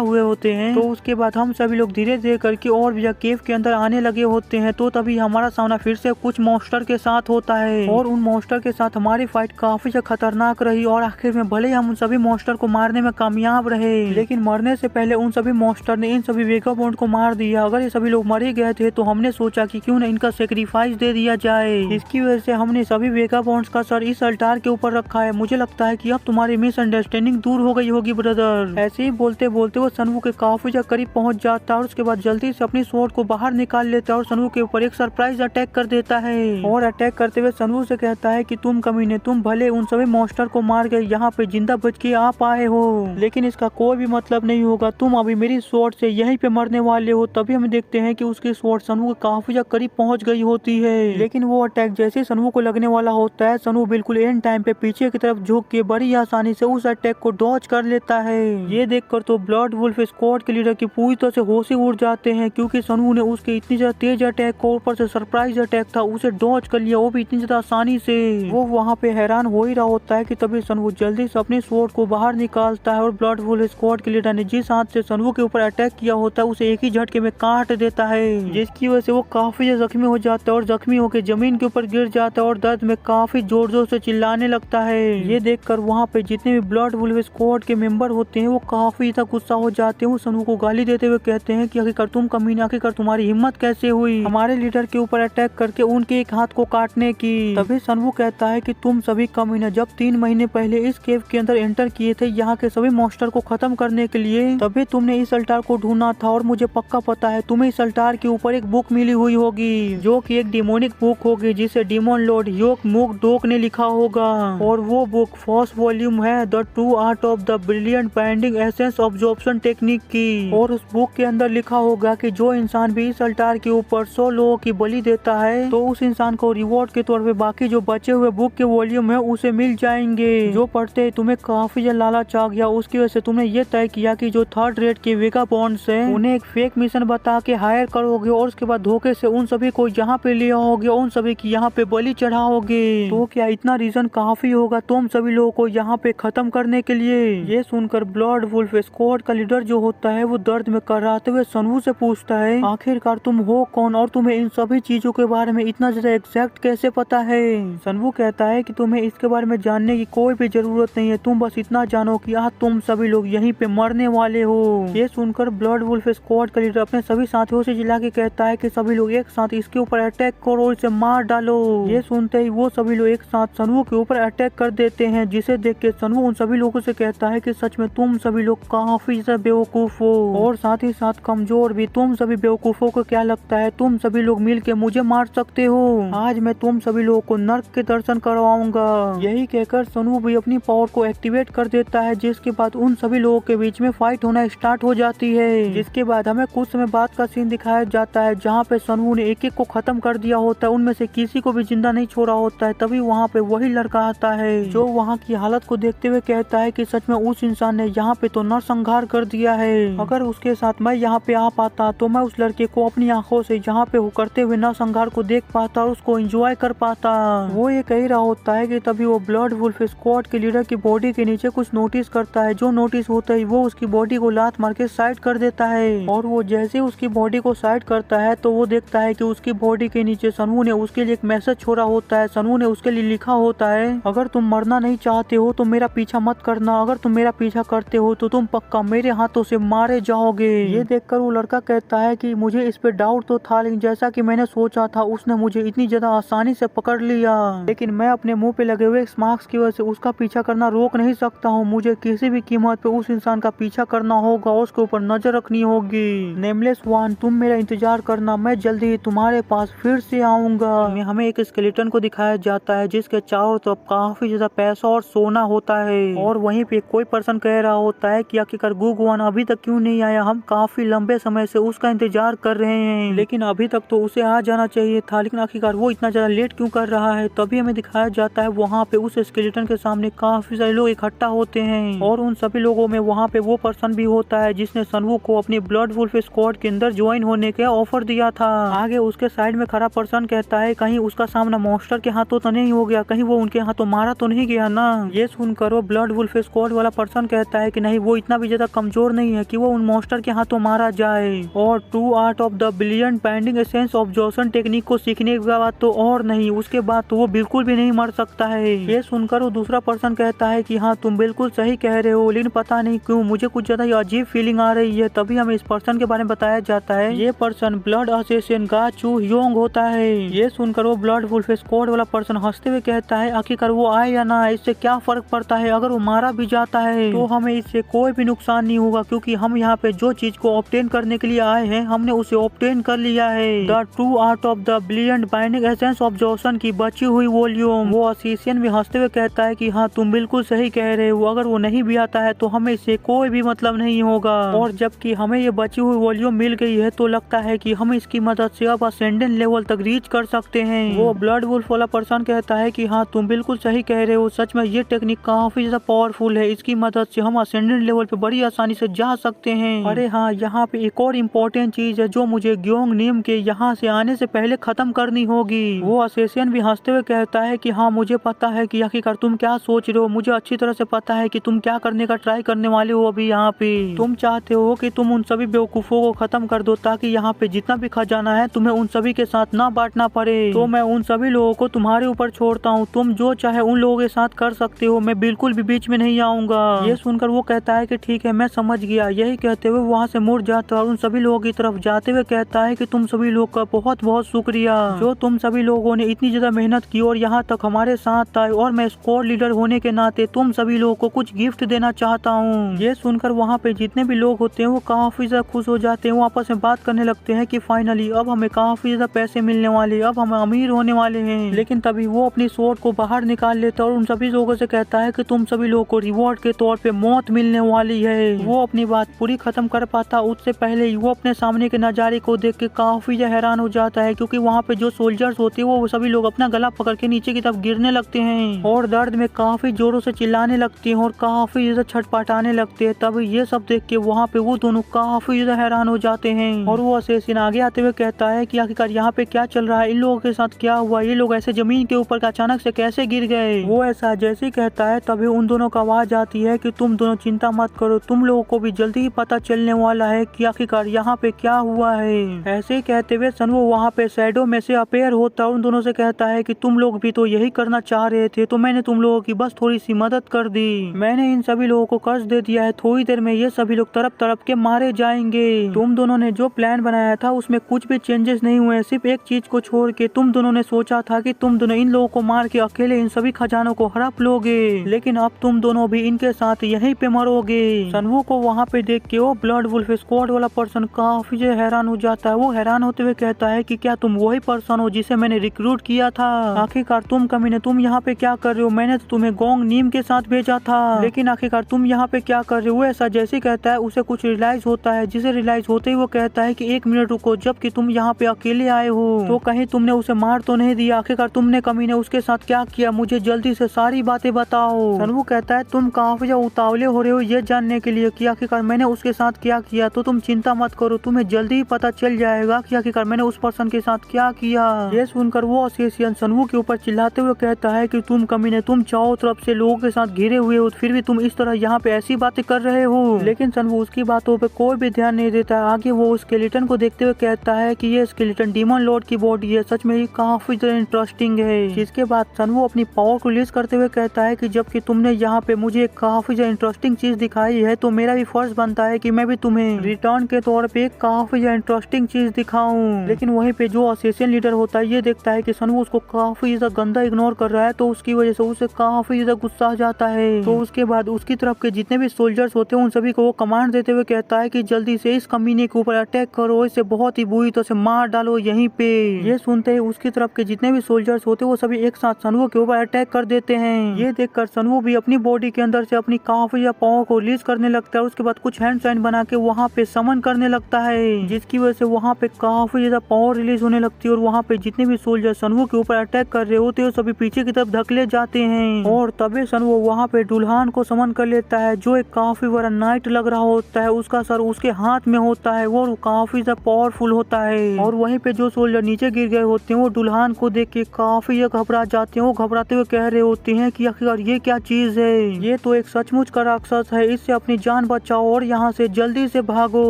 हुए होते हैं, तो उसके बाद हम सभी लोग धीरे धीरे करके और भी केव के अंदर आने लगे होते हैं। तो तभी हमारा सामना फिर से कुछ मॉन्स्टर के साथ होता है और उन मॉन्स्टर के साथ हमारी फाइट काफी खतरनाक रही और आखिर में भले हम उन सभी मॉन्स्टर को मारने में कामयाब रहे, लेकिन मरने से पहले उन सभी मॉन्स्टर ने इन सभी वेगाबॉन्ड को मार दिया। अगर ये सभी लोग मरे गए थे तो हमने सोचा कि क्यों न इनका सेक्रीफाइस दे दिया जाए। इसकी वजह से हमने सभी वेगाबॉन्ड्स का सर इस अल्टार के ऊपर रखा है। मुझे लगता है कि अब तुम्हारी मिसअंडरस्टैंडिंग दूर हो गई होगी ब्रदर। ऐसे ही बोलते बोलते वो सनवू के काफी करीब पहुंच जाता है और उसके बाद जल्दी से अपनी स्वॉर्ड को बाहर निकाल लेता है और सनवू के ऊपर एक सरप्राइज अटैक कर देता है। और अटैक करते हुए सनवू से कहता है कि तुम कमीने, तुम भले उन सभी मॉन्स्टर को मार के यहाँ पे जिंदा बच के आ पाए हो, लेकिन इसका कोई भी मतलब नहीं होगा। तुम अभी मेरी स्वॉर्ड से यहीं पे मरने वाले हो। तभी हम देखते हैं कि उसकी स्वॉर्ड सनवू के काफी करीब पहुंच गई होती है, लेकिन वो अटैक जैसे सनवू को लगने वाला होता है, सनवू बिल्कुल एंड टाइम पे पीछे की तरफ झुक के बड़ी आसानी से उस अटैक को डॉज कर लेता है। ये देखकर तो ब्लड वुल्फ स्क्वाड के लीडर की पूरी तरह से होश ही उड़ जाते हैं, क्योंकि सनवू ने उसके इतनी ज्यादा तेज अटैक को, ऊपर से सरप्राइज अटैक था, उसे डॉज कर लिया, वो भी इतनी ज्यादा आसानी से। वो वहाँ पे हैरान हो ही रहा होता है कि तभी सनवू जल्दी से अपनी स्वॉर्ड को बाहर निकालता है और ब्लड वुल्फ स्क्वाड के लीडर ने जिस हाथ से सनवू के ऊपर अटैक किया होता है उसे एक ही झटके में काट देता है, जिसकी वजह से वो काफी जख्मी हो जाता है और जख्मी होकर जमीन के ऊपर गिर जाता है और दर्द में काफी जोर जोर से चिल्लाने लगता है। ये देखकर वहाँ पे जितने भी ब्लड वुल्फ स्क्वाड के मेंबर होते हैं वो काफी गुस्सा हो जाते हैं। वो सनवू को गाली देते हुए कहते हैं कि आखिरकार तुम कमीने, आखिरकार तुम्हारी हिम्मत कैसे हुई हमारे लीडर के ऊपर अटैक करके उनके एक हाथ को काटने की। तभी सनवू कहता है कि तुम सभी कमीने जब 3 महीने पहले इस केव के अंदर एंटर किए थे यहाँ के सभी मॉन्स्टर को खत्म करने के लिए, तभी तुमने इस अल्टार को ढूंढना था और मुझे पक्का पता है तुम्हें इस अल्टार के ऊपर एक बुक मिली हुई होगी जो कि एक डिमोनिक बुक होगी जिसे डिमोन लॉर्ड ह्योक मुक डोक ने लिखा होगा। और वो बुक फर्स्ट वॉल्यूम है the true art of the brilliant binding essence absorption technique की। और उस बुक के अंदर लिखा होगा कि जो इंसान भी इस अल्टार के ऊपर 100 लोगों की बलि देता है तो उस इंसान को रिवॉर्ड के तौर पे बाकी जो बचे हुए बुक के वॉल्यूम है उसे मिल जाएंगे, जो पढ़ते तुम्हें काफी लालच आ गया। उसकी वजह से तुमने ये तय किया कि जो 3rd रेट के वेगाबॉन्ड्स हैं उन्हें एक फेक मिशन बता के हायर करोगे और उसके बाद धोखे से उन सभी को यहाँ पे ले आओगे, उन सभी की यहाँ पे बलि चढ़ाओगे। तो क्या इतना रीजन काफी होगा तुम सभी लोगों को यहाँ पे खत्म करने के लिए? ये सुनकर ब्लड वुल्फ स्क्वाड का लीडर जो होता है वो दर्द में कराते हुए सनवू से पूछता है आखिरकार तुम हो कौन और तुम्हें इन सभी चीजों के बारे में इतना ज्यादा एग्जैक्ट कैसे पता है? सनवू कहता है कि तुम्हें इसके बारे में जानने की कोई भी जरूरत नहीं है, तुम बस इतना जानो कि आज तुम सभी लोग यहीं पे मरने वाले हो। ये सुनकर ब्लड वुल्फ स्क्वाड का लीडर अपने सभी साथियों से चिल्ला के कहता है कि सभी लोग एक साथ इसके ऊपर अटैक करो और इसे मार डालो। ये सुनते ही वो सभी लोग एक साथ सनवू के ऊपर अटैक कर देते हैं, जिसे देख के सनवू उन सभी लोगों से कहता है कि सच में तुम सभी लोग काफी बेवकूफ हो और साथ ही साथ कमजोर भी। तुम सभी बेवकूफों को क्या लगता है तुम सभी लोग मिल के मुझे मार सकते हो? आज मैं तुम सभी लोगों को नर्क के दर्शन करवाऊंगा। यही कहकर सनवू भी अपनी पावर को एक्टिवेट कर देता है, जिसके बाद उन सभी लोगों के बीच में फाइट होना स्टार्ट हो जाती है। जिसके बाद हमें कुछ समय बाद का सीन दिखाया जाता है जहाँ पे सनवू ने एक एक को खत्म कर दिया होता है, उनमें से किसी को भी जिंदा नहीं छोड़ा होता है। तभी वहाँ पे वही लड़का आता है जो वहाँ की हालत को देखते हुए कहता है कि सच में उस इंसान ने यहाँ पे तो नरसंहार कर दिया है। अगर उसके साथ मैं यहाँ पे आ पाता तो मैं उस लड़के को अपनी आंखों से यहाँ पे करते हुए नरसंहार को देख पाता और उसको एंजॉय कर पाता। वो ये कह रहा होता है कि तभी वो ब्लड वुल्फ स्क्वाड के लीडर की बॉडी के नीचे कुछ नोटिस करता है। जो नोटिस होता है वो उसकी बॉडी को लात मार के साइड कर देता है और वो जैसे उसकी बॉडी को साइड करता है तो वो देखता है कि उसकी बॉडी के नीचे सनवू ने उसके लिए एक मैसेज छोड़ा होता है। सनवू ने उसके लिए लिखा होता है, अगर तुम मरना नहीं चाहते हो तो मेरा पीछा मत करना, अगर तुम मेरा पीछा करते हो तो तुम पक्का मेरे हाथों से मारे जाओगे। ये देखकर वो लड़का कहता है कि मुझे इस पे डाउट तो था, लेकिन जैसा कि मैंने सोचा था उसने मुझे इतनी ज्यादा आसानी से पकड़ लिया, लेकिन मैं अपने मुंह पे लगे हुए मार्क्स की वजह से उसका पीछा करना रोक नहीं सकता हूँ। मुझे किसी भी कीमत पे उस इंसान का पीछा करना होगा, उसके ऊपर नजर रखनी होगी। नेमलेस वन, तुम मेरा इंतजार करना, मैं जल्दी ही तुम्हारे पास फिर से आऊंगा। हमें एक स्केलेटन को दिखाया जाता है जिसके चारों तरफ काफी ज्यादा पैसा और सोना होता है और वहीं पे कोई पर्सन कह रहा होता है कि आखिरकार गुगवान अभी तक क्यों नहीं आया, हम काफी लंबे समय से उसका इंतजार कर रहे हैं, लेकिन अभी तक तो उसे आ जाना चाहिए था, लेकिन आखिरकार वो इतना ज्यादा लेट क्यों कर रहा है। तभी हमें दिखाया जाता है वहाँ पे उस स्केलेटन के सामने काफी सारे लोग इकट्ठा होते हैं और उन सभी लोगों में वहाँ पे वो पर्सन भी होता है जिसने सनवू को अपनी ब्लड वुल्फ स्क्वाड के अंदर ज्वाइन होने का ऑफर दिया था। आगे उसके साइड में खड़ा पर्सन कहता है कहीं उसका सामना मॉन्स्टर के हाथों तो नहीं हो गया, कहीं वो उनके हाथों मारा तो नहीं गया ना। ये सुनकर वो ब्लड वुल्फ स्क्वाड वाला पर्सन कहता है कि नहीं, वो इतना भी ज्यादा कमजोर नहीं है कि वो उन मॉन्स्टर के हाथों मारा जाए, और true art of the brilliant binding essence of Jason technique को सीखने के बाद तो और नहीं, उसके बाद तो वो बिल्कुल भी नहीं मर सकता है। ये सुनकर वो दूसरा पर्सन कहता है कि हाँ तुम बिल्कुल सही कह रहे हो, लेकिन पता नहीं क्यों मुझे कुछ ज्यादा अजीब फीलिंग आ रही है। तभी हमें इस पर्सन के बारे में बताया जाता है, ये पर्सन ब्लड असेसिन गा चू योंग होता है। ये सुनकर वो ब्लड वुल्फ स्क्वाड वाला पर्सन हंसते हुए कहता है आखिरकार वो आए या ना इससे क्या फर्क पड़ता है, अगर वो मारा भी जाता है तो हमें इससे कोई भी नुकसान नहीं होगा, क्योंकि हम यहाँ पे जो चीज को ऑब्टेन करने के लिए आए हैं हमने उसे ऑब्टेन कर लिया है। The true art of the brilliant binding essence of Jason की बची हुई वॉल्यूम। वो असेसिन भी हंसते हुए कहता है कि हाँ तुम बिल्कुल सही कह रहे हो, अगर वो नहीं भी आता है तो हमें इससे कोई भी मतलब नहीं होगा, और जबकि हमें ये बची हुई वॉल्यूम मिल गई है तो लगता है कि हम इसकी मदद से अब असेंडेंट लेवल तक रीच कर सकते हैं। वो ब्लड वुल्फ वाला पर्सन कहता है कि हाँ तुम बिल्कुल सही कह रहे हो, सच में ये टेक्निक काफी ज्यादा पावरफुल है, इसकी मदद से हम असेंडेंट लेवल पे बड़ी आसानी से जा सकते हैं। अरे हाँ, यहाँ पे एक और इम्पोर्टेंट चीज है जो मुझे ग्योंग नीम के यहाँ से आने से पहले खत्म करनी होगी। वो असेसियन भी हंसते हुए कहता है कि हाँ मुझे पता है कि आखिरकार तुम क्या सोच रहे हो, मुझे अच्छी तरह से पता है कि तुम क्या करने का ट्राई करने वाले हो। अभी यहाँ पे तुम चाहते हो कि तुम उन सभी बेवकूफों को खत्म कर दो ताकि यहाँ पे जितना भी खजाना है तुम्हें उन सभी के साथ ना बांटना पड़े, तो मैं उन सभी लोगों को तुम्हारे ऊपर छोड़ता हूँ, तुम जो चाहे उन लोगों के साथ कर सकते हो, मैं बिल्कुल भी बीच में नहीं आऊंगा। ये सुनकर वो कहता है कि ठीक है मैं समझ गया। यही कहते हुए वहाँ से मुड़ जाता है और उन सभी लोगों की तरफ जाते हुए कहता है कि तुम सभी लोग का बहुत बहुत शुक्रिया, जो तुम सभी लोगों ने इतनी ज्यादा मेहनत की और यहाँ तक हमारे साथ आए, और मैं स्क्वाड लीडर होने के नाते तुम सभी लोगों को कुछ गिफ्ट देना चाहता हूँ। ये सुनकर वहाँ पे जितने भी लोग होते हैं वो काफी ज्यादा खुश हो जाते हैं, वो आपस में बात करने लगते हैं कि फाइनली अब हमें काफी ज्यादा पैसे मिलने वाले, अब हम अमीर होने वाले हैं। लेकिन तभी वो अपनी स्वॉर्ड को बाहर निकाल लेता है और उन सभी लोगों से कहता है कि तुम सभी लोगों को रिवॉर्ड के तौर पे मौत मिलने वाली है। वो अपनी बात पूरी खत्म कर पाता उससे पहले ही वो अपने सामने के नजारे को देख के काफी ज्यादा हैरान हो जाता है, क्योंकि वहाँ पे जो सोल्जर्स होते हैं वो सभी लोग अपना गला पकड़ के नीचे की तरफ गिरने लगते हैं और दर्द में काफी जोरों से चिल्लाने लगते हैं और काफी ज्यादा छटपटाने लगते हैं। तभी ये सब देख के वहाँ पे वो दोनों काफी ज्यादा हैरान हो जाते हैं और वो असेसिन आगे आते हुए कहता है कि आखिरकार यहाँ पे क्या चल रहा है, इन लोगों के साथ क्या हुआ, ये लोग ऐसे जमीन के ऊपर अचानक से कैसे गिर गए। वो ऐसा जैसे ही कहता है तभी उन दोनों का आवाज आती है कि तुम दोनों चिंता मत करो, तुम लोगों को भी जल्दी ही पता चलने वाला है कि आखिरकार यहाँ पे क्या हुआ है। ऐसे ही कहते हुए सनवू वहाँ पे शैडो में से अपेयर होता है और उन दोनों से कहता है कि तुम लोग भी तो यही करना चाह रहे थे, तो मैंने तुम लोगों की बस थोड़ी सी मदद कर दी, मैंने इन सभी लोगों को कर्ज दे दिया है, थोड़ी देर में ये सभी लोग तरफ तरफ के मारे जाएंगे। तुम दोनों ने जो प्लान बनाया था उसमें कुछ भी चेंजेस नहीं हुए, सिर्फ एक चीज को छोड़ के तुम दोनों ने सोचा था कि तुम दोनों इन लोगों को मार के अकेले इन सभी खजानों को हड़प लोगे, लेकिन अब तुम दोनों भी इनके साथ यहीं पे मरोगे। सनवू को वहाँ पे देख के वो ब्लड वुल्फ स्क्वाड वाला पर्सन काफी हैरान हो जाता है। वो हैरान होते हुए कहता है कि क्या तुम वही पर्सन हो जिसे मैंने रिक्रूट किया था, आखिरकार तुम कमीने तुम यहाँ पे क्या कर रहे हो, मैंने तो तुम्हें गोंग नीम के साथ भेजा था, लेकिन आखिरकार तुम यहाँ पे क्या कर रहे हो। ऐसा जैसे कहता है उसे कुछ रियलाइज होता है, जिसे रियलाइज होते ही वो कहता है कि एक मिनट रुको, जबकि तुम यहाँ पे अकेले आए हो तो कहीं तुमने उसे मार तो नहीं दिया, आखिरकार तुमने कमीने उसके साथ क्या किया, मुझे जल्दी से सारी बातें बताओ। सनवू कहता है तुम काफी उतावले हो रहे हो ये जानने के लिए कि आखिरकार मैंने उसके साथ क्या किया, तो तुम चिंता मत करो, तुम्हें जल्दी ही पता चल जाएगा कि आखिरकार मैंने उस पर्सन के साथ क्या किया। ये सुनकर वो वो असियन सनवू के ऊपर चिल्लाते हुए कहता है कि तुम कमीने, तुम चारों तरफ से लोगों के साथ घिरे हुए हो, फिर भी तुम इस तरह यहाँ पे ऐसी बातें कर रहे हो। लेकिन सनवू उसकी बातों पे कोई भी ध्यान नहीं देता। आगे वो उस स्केलेटन को देखते हुए कहता है कि ये स्केलेटन डीमन लॉर्ड की बॉडी है, सच में ये काफी इंटरेस्टिंग है। जिसके बाद सनवू अपनी पावर को रिलीज करते हुए कहता है कि जबकि तुमने यहाँ पे मुझे काफी इंटरेस्टिंग चीज दिखाई है तो मेरा भी फर्ज बनता है कि मैं भी तुम्हें रिटर्न के तौर पे काफी इंटरेस्टिंग चीज दिखाऊं। लेकिन वहीं पे जो असेसियन लीडर होता है ये देखता है कि सनवू उसको काफी ज्यादा गंदा इग्नोर कर रहा है, तो उसकी वजह से उसे काफी ज्यादा गुस्सा आ जाता है। तो उसके बाद उसकी तरफ के जितने भी सोल्जर्स होते हैं उन सभी को वो कमांड देते हुए कहता है कि जल्दी से इस कमीने के ऊपर अटैक करो, इसे बहुत ही बुरी तरह से मार डालो यहीं पे। ये सुनते ही उसकी तरफ के जितने भी सोल्जर्स होते हैं वो सभी एक साथ सनवू के ऊपर अटैक कर देते हैं। ये देखकर सनवू भी अपनी बॉडी के अंदर से अपनी काफी पावर को रिलीज करने लगता है। उसके बाद कुछ हैंड साइन बना के वहाँ पे समन करने लगता है, जिसकी वजह से वहाँ पे काफी ज्यादा पावर रिलीज होने लगती है और वहाँ पे जितने भी सोल्जर सनवू के ऊपर अटैक कर रहे होते हैं सभी पीछे की तरफ धकेले जाते हैं। और तभी सनवू वहाँ पे दुल्हन को समन कर लेता है जो एक काफी बड़ा नाइट लग रहा होता है। उसका सर उसके हाथ में होता है, वो काफी ज्यादा पावरफुल होता है। और वहीं पे जो सोल्जर नीचे गिर गए होते हैं वो दुल्हन को देख के काफी घबरा जाते हैं। वो घबराते हुए कह रहे होते हैं कि आखिरकार ये क्या चीज है, ये तो एक सचमुच का राक्षस है, इससे अपनी जान बचाओ और यहाँ से जल्दी से भागो।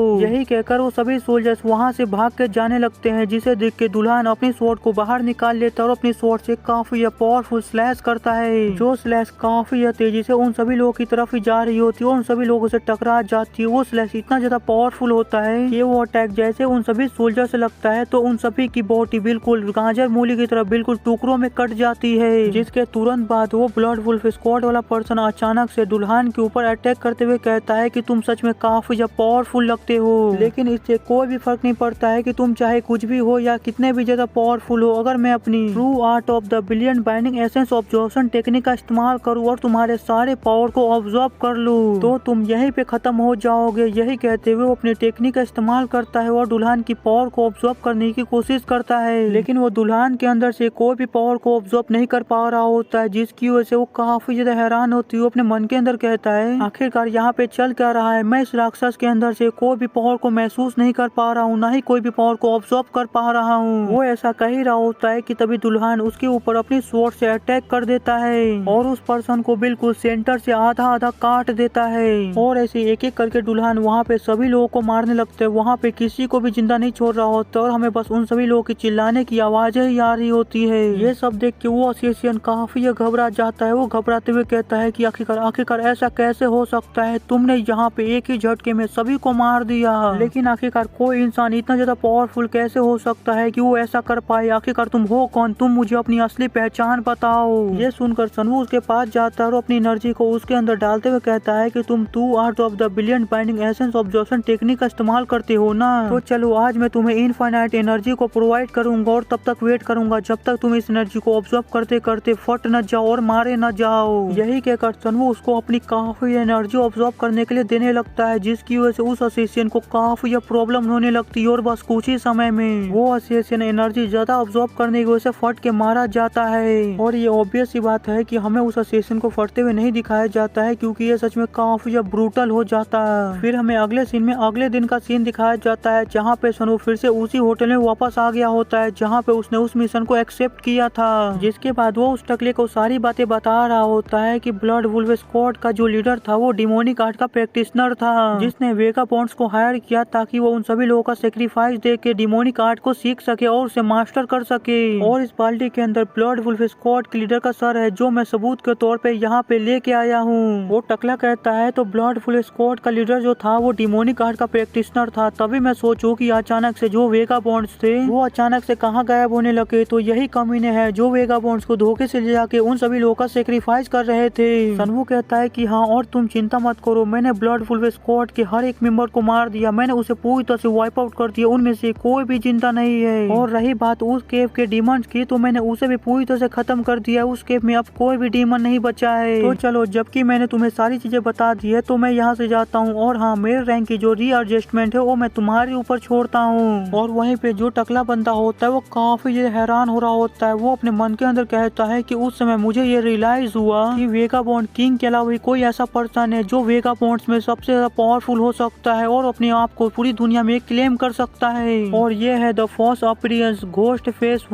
यही कहकर वो सभी सोल्जर्स वहाँ से भाग के जाने लगते हैं, जिसे देख के दुल्हन अपनी स्वॉर्ड को बाहर निकाल लेता है और अपनी स्वॉर्ड से काफी पावरफुल स्लैश करता है, जो स्लैश काफी तेजी से उन सभी लोगों की तरफ ही जा रही होती है और उन सभी लोगों से टकरा जाती है। वो स्लैश इतना ज्यादा पावरफुल होता है कि वो अटैक जैसे उन सभी सोल्जर से लगता है तो उन सभी की बॉडी बिल्कुल गाजर मूली की तरह बिल्कुल टुकड़ों में कट जाती है। जिसके तुरंत बाद वो ब्लड वुल्फ स्क्वाड वाला पर्सन अचानक से दुल्हन के ऊपर अटैक करते हुए कहता है कि तुम सच में काफी पावरफुल लगते हो, लेकिन इससे कोई भी फर्क नहीं पड़ता है कि तुम चाहे कुछ भी हो या कितने भी ज्यादा पावरफुल हो। अगर मैं अपनी true art of the billion binding essence observation technique का इस्तेमाल करूँ और तुम्हारे सारे पावर को ऑब्जर्व कर लूँ तो तुम यहीं पे खत्म हो जाओगे। यही कहते हुए वो अपनी टेक्निक का इस्तेमाल करता है और दुल्हन की पावर को ऑब्जर्व करने की कोशिश करता है, लेकिन वो दुल्हन के अंदर से कोई भी पावर को ऑब्जर्व नहीं कर पा रहा होता है, जिसकी वजह से वो काफी ज्यादा हैरान होती है। अपने मन के अंदर कहता है आखिरकार यहाँ पे चल क्या रहा है, मैं इस राक्षस के अंदर से कोई भी पावर को महसूस नहीं कर पा रहा हूँ, ना ही कोई भी पावर को ऑब्जर्व कर पा रहा हूँ। वो ऐसा कह ही रहा होता है कि तभी दुल्हन उसके ऊपर अपनी स्वॉर्ड से अटैक कर देता है और उस पर्सन को बिल्कुल सेंटर से आधा आधा काट देता है। और ऐसे एक एक करके दुल्हन वहाँ पे सभी लोगों को मारने लगते हैं। वहाँ पे किसी को भी जिंदा नहीं छोड़ रहा होता और हमें बस उन सभी लोगों की चिल्लाने की आवाजें ही आ रही होती है। ये सब देख के वो असियन काफी घबरा जाता है। वो घबराते हुए कहता है कि आखिरकार ऐसा कैसे हो सकता है, तुमने यहाँ पे एक ही झटके में सभी को मार दिया, लेकिन आखिरकार कोई इंसान इतना ज्यादा पावरफुल कैसे हो सकता है कि वो ऐसा कर पाए, आखिरकार तुम हो कौन, तुम मुझे अपनी असली पहचान बताओ। ये सुनकर सनवू उसके पास जाता है और अपनी एनर्जी को उसके अंदर डालते हुए कहता है कि तुम टू art of the billion binding essence observation technique का इस्तेमाल करते हो ना, तो चलो आज मैं तुम्हें इनफाइनाइट एनर्जी को प्रोवाइड करूंगा और तब तक वेट करूंगा जब तक तुम इस एनर्जी को ऑब्जर्व करते करते फट न जाओ और मारे न जाओ। यही कहकर सनवू उसको अपनी काफी एनर्जी ऑब्जर्व करने के लिए देने लगता है, जिसकी वजह से उस असियन को काफी प्रॉब्लम होने लगती है और बस कुछ ही समय में वो असियन एनर्जी ज्यादा ऑब्जर्व करने की वजह से फट के मारा जाता है। और ये ऑब्वियस सी बात है कि हमें उस असियन को फटते हुए नहीं दिखाया जाता है क्योंकि ये सच में काफी ब्रूटल हो जाता है। फिर हमें अगले सीन में अगले दिन का सीन दिखाया जाता है जहाँ पे सनवू फिर से उसी होटल में वापस आ गया होता है जहाँ पे उसने उस मिशन को एक्सेप्ट किया था। जिसके बाद वो उस टकले को सारी बातें बता रहा होता है कि ब्लड वुल्फ स्क्वाड का जो लीडर था वो डिमोनिक आर्ट का प्रैक्टिशनर था, जिसने वेगाबॉन्ड्स को हायर किया ताकि वो उन सभी लोगों का सेक्रीफाइस दे के डिमोनिक आर्ट को सीख सके और उसे मास्टर कर सके। और इस बाल्टी के अंदर ब्लड वुल्फ स्क्वाड के लीडर का सर है जो मैं सबूत के तौर पे यहाँ पे लेके आया हूँ। वो टकला कहता है तो ब्लड वुल्फ स्क्वाड का लीडर जो था वो डिमोनिक आर्ट का प्रैक्टिशनर था। तभी मैं सोचूं कि अचानक से जो वेगाबॉन्ड्स थे वो अचानक से कहाँ गायब होने लगे, तो यही कमीने हैं जो वेगाबॉन्ड्स को धोखे से ले जाके उन सभी लोगों का सेक्रीफाइस कर रहे थे। सनवू कहता है कि हाँ और तुम चिंता मत करो, मैंने ब्लड वुल्फ स्क्वाड के हर एक मेंबर को मार दिया, मैंने उसे पूरी तरह से वाइप आउट कर दिया, उनमें से कोई भी जिंदा नहीं है। और रही बात उस केव के डीमंस की तो मैंने उसे भी पूरी तरह से खत्म कर दिया, उस केव में अब कोई भी डीमन नहीं बचा है। तो चलो जबकि मैंने तुम्हें सारी चीजें बता दी है तो मैं यहाँ से जाता हूँ और हाँ मेरे रैंक की जो रीएडजस्टमेंट है वो मैं तुम्हारे ऊपर छोड़ता हूँ। और वहीं पे जो टकला बंदा होता है वो काफी हैरान हो रहा होता है। वो अपने मन के अंदर कहता है कि उस समय मुझे ये रियलाइज हुआ कि वेगाबॉन्ड किंग के अलावा कोई ऐसा पर्सन है जो वेगाबॉन्ड्स में सबसे ज्यादा पावरफुल हो सकता है और अपने आप को पूरी दुनिया में क्लेम कर सकता है। और ये है the first appearance ghost face